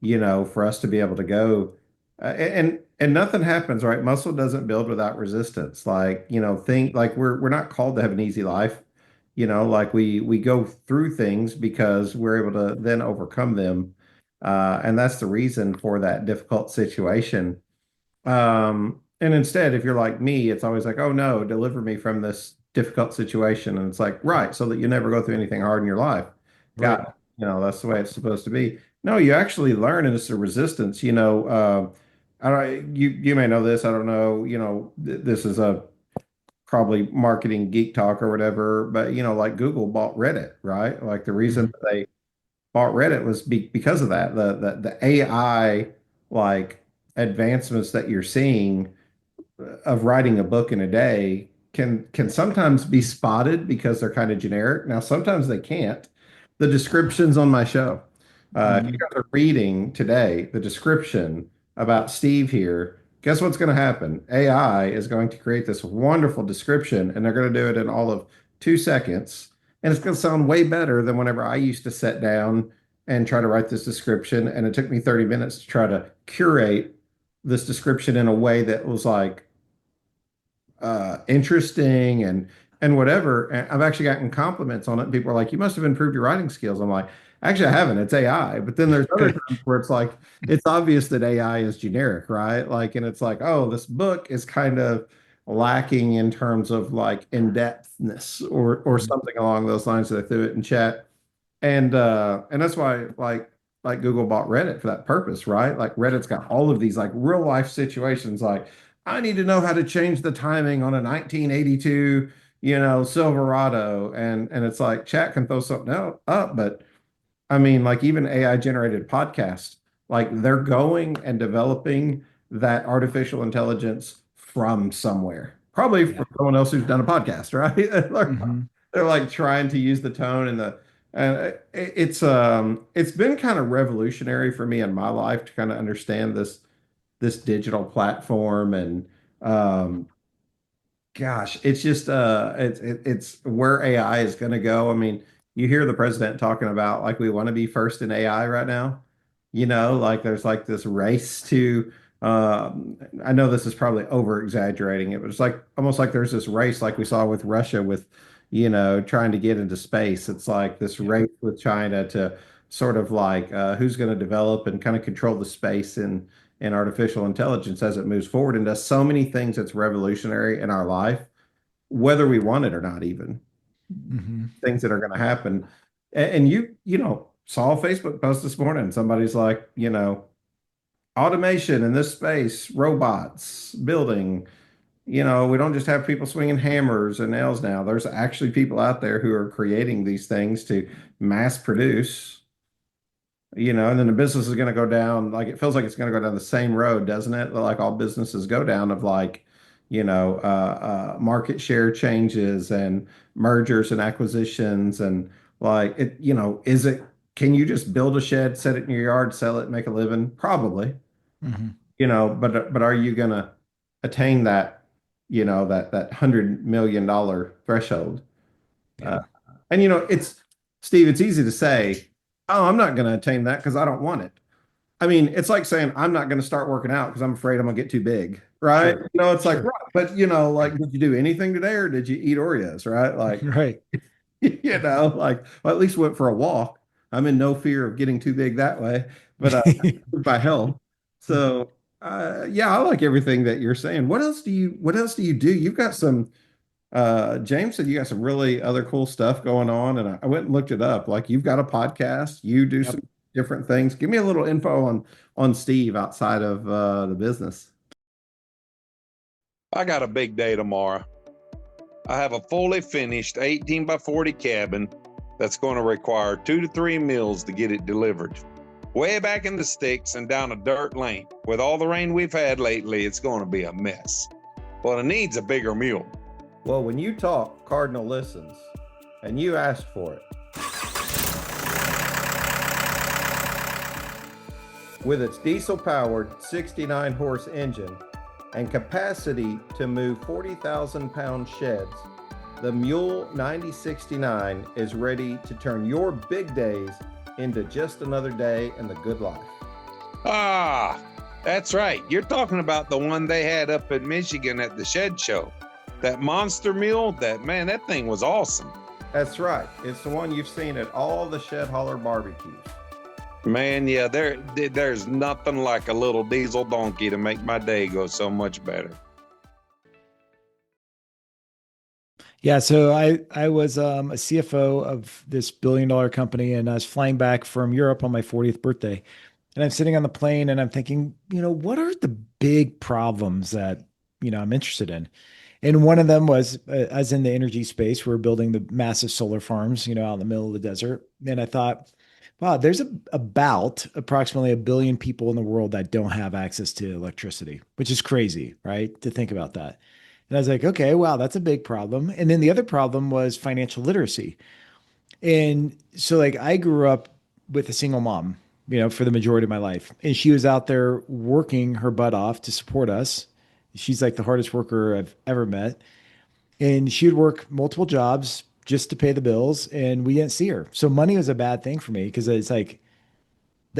for us to be able to go and nothing happens, right? Muscle doesn't build without resistance. Like, think like we're not called to have an easy life. Like we go through things because we're able to then overcome them. And that's the reason for that difficult situation. And instead, if you're like me, it's always like, oh no, deliver me from this difficult situation. And it's like, right, so that you never go through anything hard in your life. Right. God, that's the way it's supposed to be. No, you actually learn, and it's a resistance. I don't, you may know this. I don't know. This is a probably marketing geek talk or whatever, but like Google bought Reddit, right? Like the reason that they bought Reddit was because of that. The AI like advancements that you're seeing of writing a book in a day can sometimes be spotted because they're kind of generic. Now, sometimes they can't. The descriptions on my show. If you guys are reading today the description about Steve here, guess what's going to happen? AI is going to create this wonderful description, and they're going to do it in all of 2 seconds. And it's going to sound way better than whenever I used to sit down and try to write this description. And it took me 30 minutes to try to curate this description in a way that was like interesting and whatever. And I've actually gotten compliments on it. People are like, "You must have improved your writing skills." I'm like, "Actually, I haven't. It's AI." But then there's other times where it's like it's obvious that AI is generic, right? Like, and it's like, "Oh, this book is kind of lacking in terms of like in-depthness or something along those lines." So they threw it in chat. And that's why like Google bought Reddit for that purpose, right? Like Reddit's got all of these like real life situations like I need to know how to change the timing on a 1982, Silverado and it's like chat can throw something up, but I mean like even AI generated podcasts, like they're going and developing that artificial intelligence from somewhere. Probably from someone else who's done a podcast, right? They're like trying to use the tone and it's been kind of revolutionary for me in my life to kind of understand this digital platform and um gosh, it's just it's where AI is going to go. I mean, you hear the president talking about like we want to be first in AI right now. Like there's like this race to I know this is probably over exaggerating it, but it's like almost like there's this race like we saw with Russia with trying to get into space. It's like this race with China to sort of like who's going to develop and kind of control the space and artificial intelligence as it moves forward and does so many things that's revolutionary in our life, whether we want it or not, even things that are going to happen. And you saw a Facebook post this morning. Somebody's like, automation in this space, robots, building. We don't just have people swinging hammers and nails now. There's actually people out there who are creating these things to mass produce. And then the business is going to go down, like it feels like it's going to go down the same road, doesn't it? Like all businesses go down of like, market share changes and mergers and acquisitions and like it, can you just build a shed, set it in your yard, sell it, make a living? Probably, but are you going to attain that, that $100 million threshold? And it's Steve, it's easy to say, oh, I'm not going to attain that because I don't want it. I mean, it's like saying I'm not going to start working out because I'm afraid I'm going to get too big, right? Sure. It's like, right. But like, did you do anything today or did you eat Oreos, right? Like, Right. like, well, at least went for a walk. I'm in no fear of getting too big that way, but by health. So, yeah, I like everything that you're saying. What else do you do? You've got some James said you got some really other cool stuff going on, and I went and looked it up. Like you've got a podcast, you do some different things. Give me a little info on Steve outside of the business. I got a big day tomorrow. I have a fully finished 18 by 40 cabin that's going to require 2 to 3 meals to get it delivered. Way back in the sticks and down a dirt lane. With all the rain we've had lately, it's going to be a mess. Well, it needs a bigger mule. Well, when you talk, Cardinal listens, and you asked for it. With its diesel-powered 69-horse engine and capacity to move 40,000-pound sheds, the Mule 9069 is ready to turn your big days into just another day in the good life. Ah, that's right. You're talking about the one they had up in Michigan at the shed show. That monster mule, that thing was awesome. That's right. It's the one you've seen at all the shed hauler barbecues. Man, yeah, there's nothing like a little diesel donkey to make my day go so much better. Yeah, so I was a CFO of this billion-dollar company, and I was flying back from Europe on my 40th birthday. And I'm sitting on the plane and I'm thinking, what are the big problems that, I'm interested in? And one of them was, as in the energy space, we're building the massive solar farms, out in the middle of the desert. And I thought, wow, there's about approximately 1 billion people in the world that don't have access to electricity, which is crazy, right? To think about that. And I was like, okay, wow, that's a big problem. And then the other problem was financial literacy. And so I grew up with a single mom, for the majority of my life. And she was out there working her butt off to support us. She's like the hardest worker I've ever met. And she would work multiple jobs just to pay the bills, and we didn't see her. So money was a bad thing for me because it's like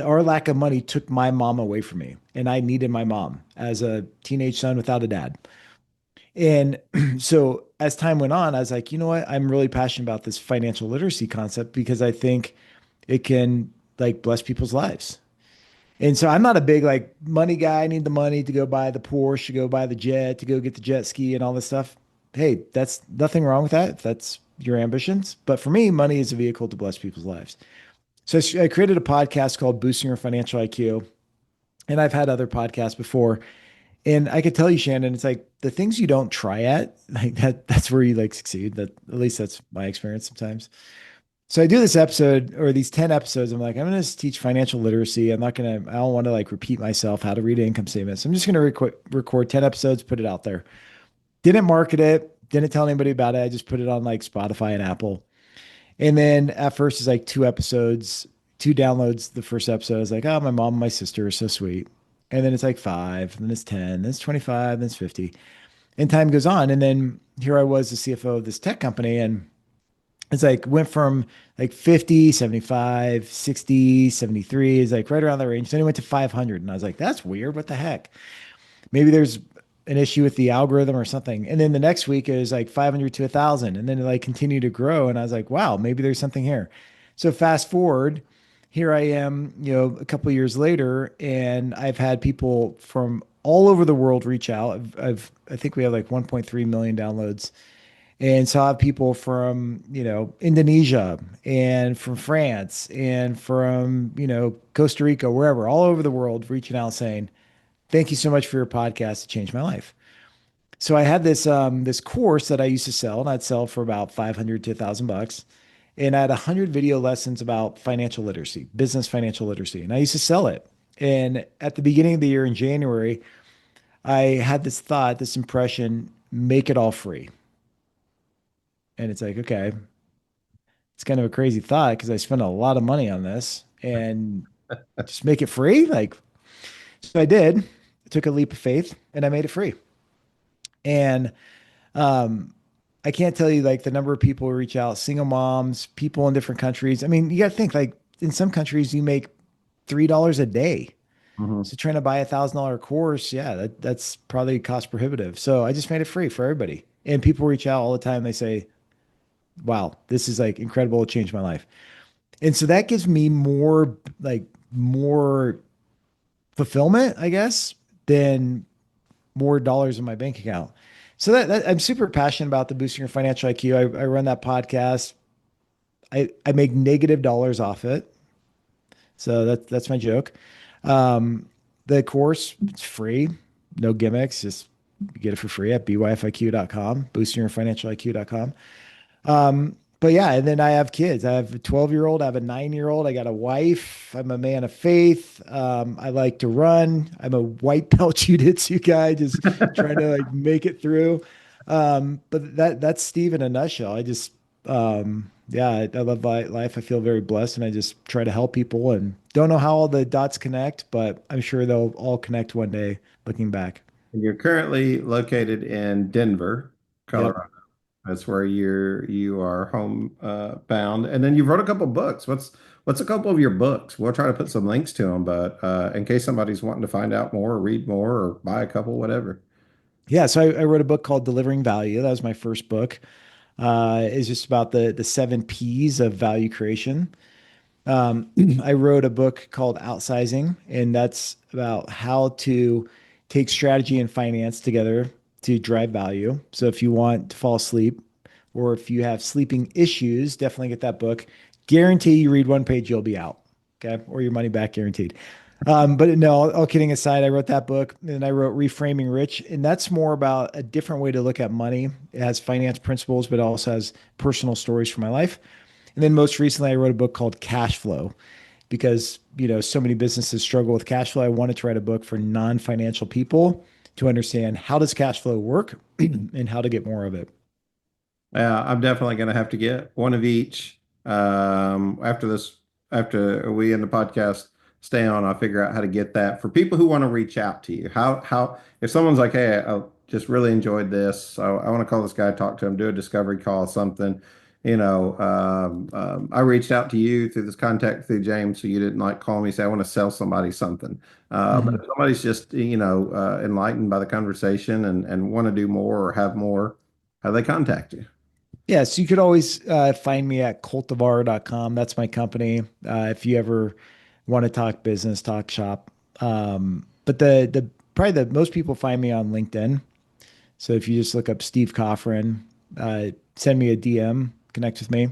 our lack of money took my mom away from me. And I needed my mom as a teenage son without a dad. And so as time went on, I was like, you know what? I'm really passionate about this financial literacy concept because I think it can bless people's lives. And so I'm not a big money guy. I need the money to go buy the Porsche, to go buy the jet, to go get the jet ski and all this stuff. Hey, that's nothing wrong with that if that's your ambitions. But for me, money is a vehicle to bless people's lives. So I created a podcast called Boosting Your Financial IQ. And I've had other podcasts before. And I could tell you, Shannon, it's the things you don't try at, that's where you succeed. At least that's my experience sometimes. So I do this episode or these 10 episodes. I'm going to teach financial literacy. I don't want to repeat myself how to read an income statement. So I'm just going to record 10 episodes, put it out there. Didn't market it. Didn't tell anybody about it. I just put it on Spotify and Apple. And then at first it's 2 episodes, 2 downloads. The first episode is oh, my mom and my sister are so sweet. And then it's 5, and then it's 10, then it's 25, then it's 50. And time goes on. And then here I was the CFO of this tech company. And it's went from 50, 75, 60, 73 is right around that range. Then it went to 500. And I was that's weird. What the heck? Maybe there's an issue with the algorithm or something. And then the next week is 500 to 1,000. And then it continued to grow. And I was wow, maybe there's something here. So fast forward, here I am, a couple of years later, and I've had people from all over the world reach out. I think we have 1.3 million downloads. And so I have people from, Indonesia and from France and from, Costa Rica, wherever, all over the world reaching out saying, thank you so much for your podcast. It changed my life. So I had this course that I used to sell, and I'd sell for about $500 to $1,000. And I had 100 video lessons about financial literacy, business financial literacy. And I used to sell it. And at the beginning of the year in January, I had this thought, this impression, make it all free. And it's okay, it's kind of a crazy thought because I spent a lot of money on this and just make it free. So I did. I took a leap of faith and I made it free. And I can't tell you the number of people who reach out, single moms, people in different countries. I mean, you got to think in some countries you make $3 a day. Mm-hmm. So trying to buy $1,000 course, yeah, that's probably cost prohibitive. So I just made it free for everybody. And people reach out all the time. They say, wow, this is incredible. It changed my life. And so that gives me more fulfillment, I guess, than more dollars in my bank account. So that I'm super passionate about the Boosting Your Financial IQ. I run that podcast. I make negative dollars off it. So that's my joke. The course, it's free, no gimmicks, just get it for free at byfiq.com, boostingyourfinancialiq.com. But yeah, and then I have kids. I have a 12-year-old, I have a 9-year-old, I got a wife. I'm a man of faith. I like to run. I'm a white belt jiu-jitsu guy, just trying to like make it through. But that's Steve in a nutshell. Yeah, I love my life. I feel very blessed, and I just try to help people and don't know how all the dots connect, but I'm sure they'll all connect one day looking back. And you're currently located in Denver, Yep. Colorado. That's where you are home bound. And then you wrote a couple books. What's a couple of your books? We'll try to put some links to them, but in case somebody's wanting to find out more or read more or buy a couple, whatever. Yeah, so I wrote a book called Delivering Value. That was my first book. It's just about the seven P's of value creation. Um, I wrote a book called Outsizing, and that's about how to take strategy and finance together to drive value. So if you want to fall asleep, or if you have sleeping issues, definitely get that book. Guarantee you read one page, you'll be out. Okay. Or your money back guaranteed. But no, all kidding aside, I wrote that book and I wrote Reframing Rich. And that's more about a different way to look at money. It has finance principles, but also has personal stories from my life. And then most recently, I wrote a book called Cash Flow because, so many businesses struggle with cash flow. I wanted to write a book for non-financial people to understand how does cash flow work and how to get more of it. Yeah, I'm definitely going to have to get one of each. After this, after we end the podcast, stay on. I'll figure out how to get that for people who want to reach out to you. If someone's like, hey, I just really enjoyed this. So I want to call this guy, talk to him, do a discovery call, something. I reached out to you through this contact through James, so you didn't like call me, say, I want to sell somebody something. But Mhm. if somebody's just, enlightened by the conversation and want to do more or have more, how do they contact you? Yeah, so you could always find me at cultivar.com. That's my company. If you ever want to talk business, talk shop. But the probably the most people find me on LinkedIn. So if you just look up Steve Coughran, send me a DM, connect with me.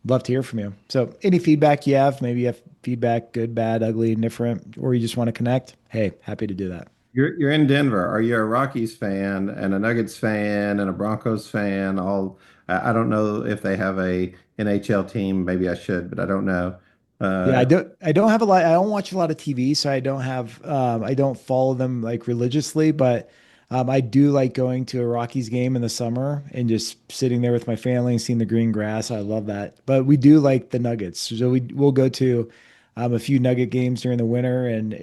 Love to hear from you. So any feedback you have, maybe you have feedback, good, bad, ugly, indifferent, or you just want to connect, hey, happy to do that. You're in Denver. Are you a Rockies fan and a Nuggets fan and a Broncos fan? I don't know if they have a NHL team. Maybe I should, but I don't know. Yeah, Uh, I don't have a lot, I don't watch a lot of TV, so I don't follow them like religiously, but I do like going to a Rockies game in the summer and just sitting there with my family and seeing the green grass. I love that. But we do like the Nuggets. So we'll go to a few Nugget games during the winter, and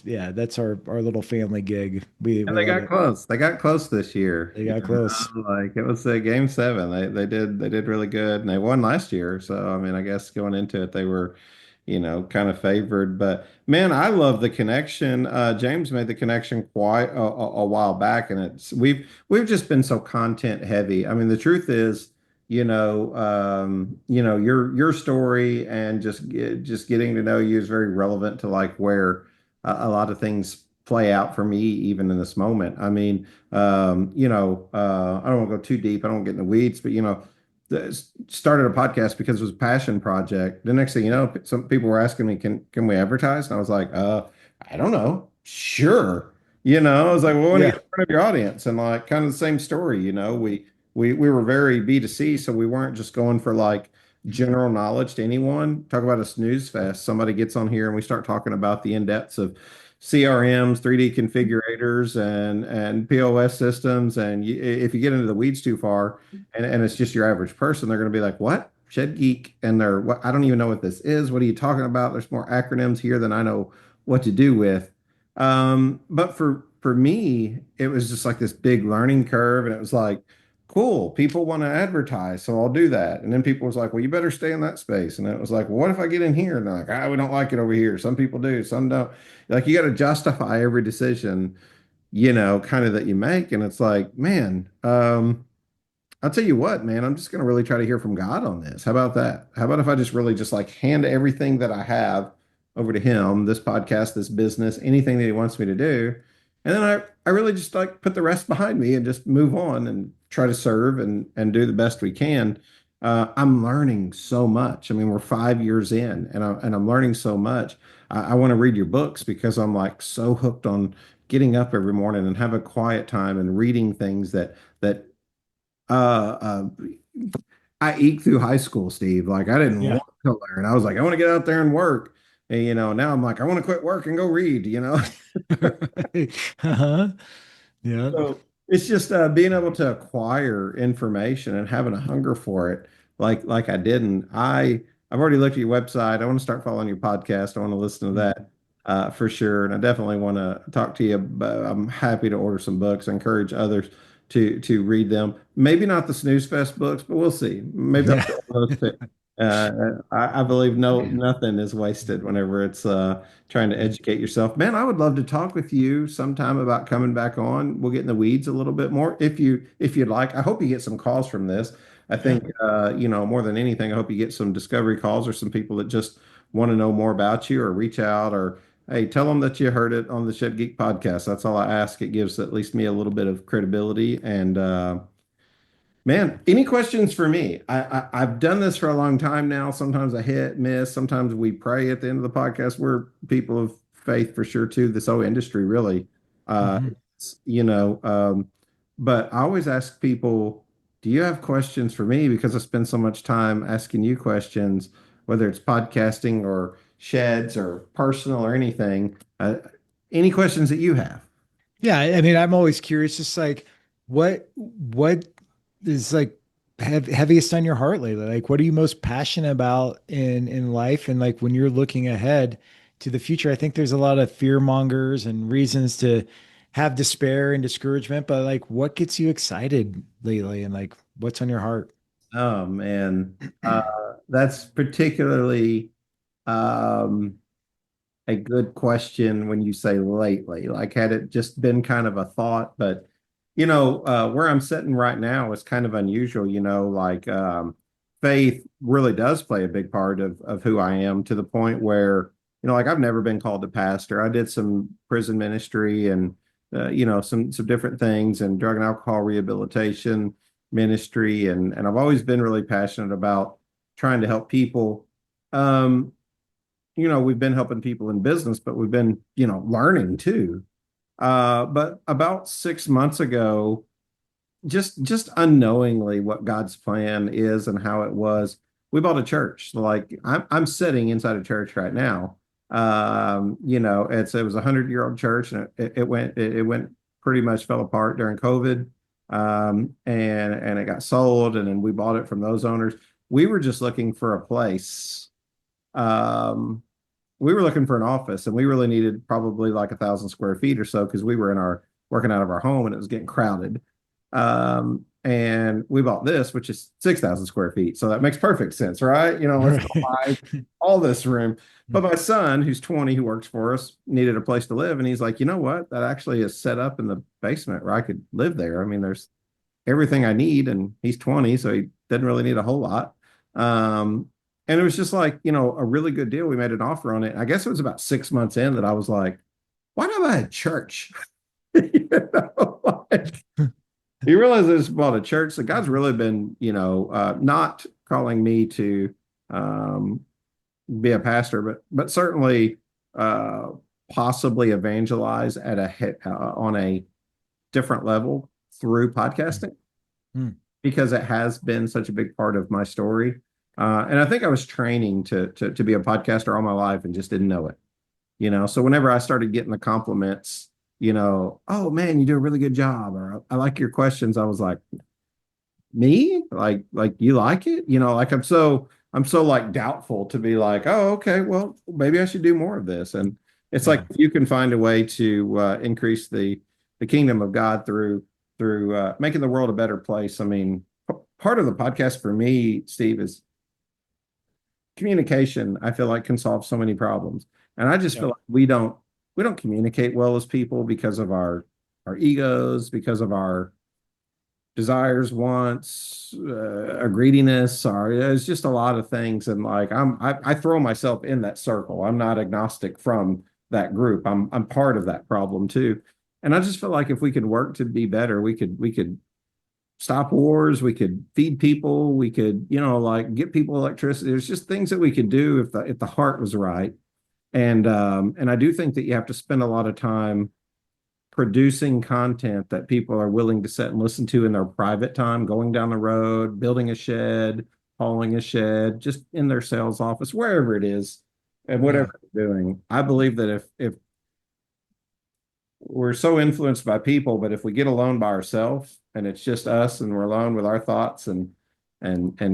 yeah, that's our little family gig. We and they love got it. close. They got close this year. They got close. Like it was game seven. They did really good, and they won last year. So I mean, I guess going into it, they were, kind of favored. But man, I love the connection. James made the connection quite a while back, and we've just been so content heavy. I mean, the truth is, your story and just getting to know you is very relevant to like where a lot of things play out for me even in this moment. I mean, I don't want to go too deep. I don't get in the weeds, but started a podcast because it was a passion project. The next thing you know, some people were asking me, can we advertise? And I was like, I don't know. Sure. I was like, well, when you Yeah. get in front of your audience and like kind of the same story, we were very B2C, so we weren't just going for like general knowledge to anyone. Talk about a snooze fest. Somebody gets on here and we start talking about the in-depths of CRMs, 3D configurators, and POS systems. And if you get into the weeds too far, and it's just your average person, they're going to be like, "What? Shed Geek?" And they're, "What? I don't even know what this is. What are you talking about?" There's more acronyms here than I know what to do with. But for me, it was just like this big learning curve, and it was like, cool, people want to advertise, so I'll do that. And then people was like, well, you better stay in that space. And it was like, well, what if I get in here? And they're like, we don't like it over here. Some people do, some don't. Like you got to justify every decision, kind of that you make. And it's like, man, I'll tell you what, man, I'm just going to really try to hear from God on this. How about that? How about if I just really just like hand everything that I have over to him, this podcast, this business, anything that he wants me to do. And then I really just like put the rest behind me and just move on and try to serve and do the best we can. I'm learning so much. I mean, we're 5 years in and I'm learning so much. I want to read your books because I'm like so hooked on getting up every morning and have a quiet time and reading things that uh, uh, I eked through high school, Steve. Like I didn't Yeah. want to learn. I was like, I want to get out there and work. And now I'm like, I want to quit work and go read. Uh-huh. Yeah. So it's just being able to acquire information and having a hunger for it, like I didn't. I've already looked at your website. I want to start following your podcast. I want to listen to that for sure, and I definitely want to talk to you. But I'm happy to order some books. I encourage others to read them. Maybe not the Snooze Fest books, but we'll see. Maybe I'll Yeah. pick one of those too. I believe nothing is wasted whenever it's trying to educate yourself. Man, I would love to talk with you sometime about coming back on. We'll get in the weeds a little bit more if you'd like. I hope you get some calls from this. I Yeah. think more than anything, I hope you get some discovery calls or some people that just want to know more about you or reach out or hey, tell them that you heard it on the Shed Geek podcast. That's all I ask. It gives at least me a little bit of credibility and man, any questions for me? I've done this for a long time now. Sometimes I hit, miss. Sometimes we pray at the end of the podcast. We're people of faith for sure too. This whole industry really, Mhm. it's, but I always ask people, do you have questions for me? Because I spend so much time asking you questions, whether it's podcasting or sheds or personal or anything. Any questions that you have? Yeah, I mean, I'm always curious, just like what is like heaviest on your heart lately? Like, what are you most passionate about in life? And like when you're looking ahead to the future, I think there's a lot of fear mongers and reasons to have despair and discouragement, but like what gets you excited lately and like what's on your heart? Oh man, that's particularly um, a good question when you say lately. Like, had it just been kind of a thought, but where I'm sitting right now is kind of unusual. Like faith really does play a big part of who I am to the point where like I've never been called to pastor. I did some prison ministry and some different things and drug and alcohol rehabilitation ministry and I've always been really passionate about trying to help people. Um, we've been helping people in business, but we've been, learning too. But about 6 months ago, just unknowingly what God's plan is and how it was, we bought a church. Like I'm sitting inside a church right now. It was 100-year-old church and it went pretty much fell apart during COVID. And it got sold and then we bought it from those owners. We were just looking for a place. We were looking for an office and we really needed probably like 1,000 square feet or so because we were in our working out of our home and it was getting crowded. And we bought this, which is 6,000 square feet. So that makes perfect sense, right? Let's go buy all this room. But my son, who's 20, who works for us, needed a place to live. And he's like, you know what? That actually is set up in the basement where I could live there. I mean, there's everything I need. And he's 20, so he doesn't really need a whole lot. And it was just like, a really good deal. We made an offer on it. I guess it was about 6 months in that I was like, why don't I have a church? Like, you realize I just bought a church. So God's really been, not calling me to be a pastor, but certainly possibly evangelize at on a different level through podcasting because it has been such a big part of my story. And I think I was training to be a podcaster all my life and just didn't know it. So whenever I started getting the compliments, oh man, you do a really good job, or I like your questions, I was like, me? Like you like it? Like I'm so like doubtful to be like, oh, okay, well, maybe I should do more of this. And it's like if you can find a way to increase the kingdom of God through making the world a better place. I mean, part of the podcast for me, Steve, is communication. I feel like can solve so many problems. And I just feel like we don't communicate well as people because of our egos, because of our desires, wants, our greediness, it's just a lot of things. And like I throw myself in that circle. I'm not agnostic from that group. I'm part of that problem too. And I just feel like if we could work to be better, we could stop wars, we could feed people, we could, like get people electricity. There's just things that we could do if the heart was right. And I do think that you have to spend a lot of time producing content that people are willing to sit and listen to in their private time, going down the road, building a shed, hauling a shed, just in their sales office, wherever it is, and whatever they're doing. I believe that if we're so influenced by people, but if we get alone by ourselves and it's just us and we're alone with our thoughts and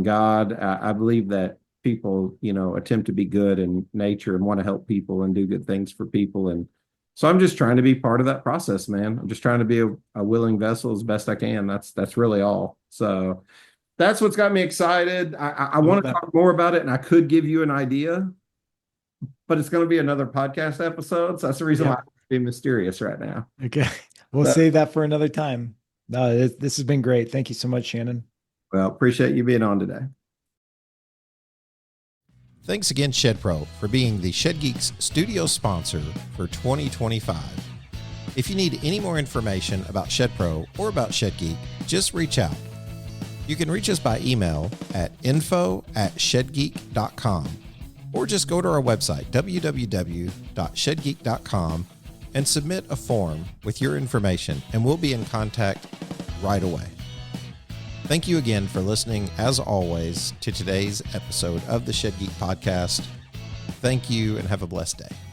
God, I believe that people, attempt to be good in nature and want to help people and do good things for people. And so I'm just trying to be part of that process, man. I'm just trying to be a willing vessel as best I can. That's really all. So that's what's got me excited. I want to talk more about it, and I could give you an idea, but it's going to be another podcast episode. So that's the reason why I'm being mysterious right now. Okay. We'll save that for another time. No, this has been great. Thank you so much, Shannon. Well, appreciate you being on today. Thanks again, Shed Pro, for being the Shed Geeks studio sponsor for 2025. If you need any more information about Shed Pro or about Shed Geek, just reach out. You can reach us by email at info@shedgeek.com or just go to our website, www.shedgeek.com, and submit a form with your information, and we'll be in contact right away. Thank you again for listening, as always, to today's episode of the Shed Geek Podcast. Thank you and have a blessed day.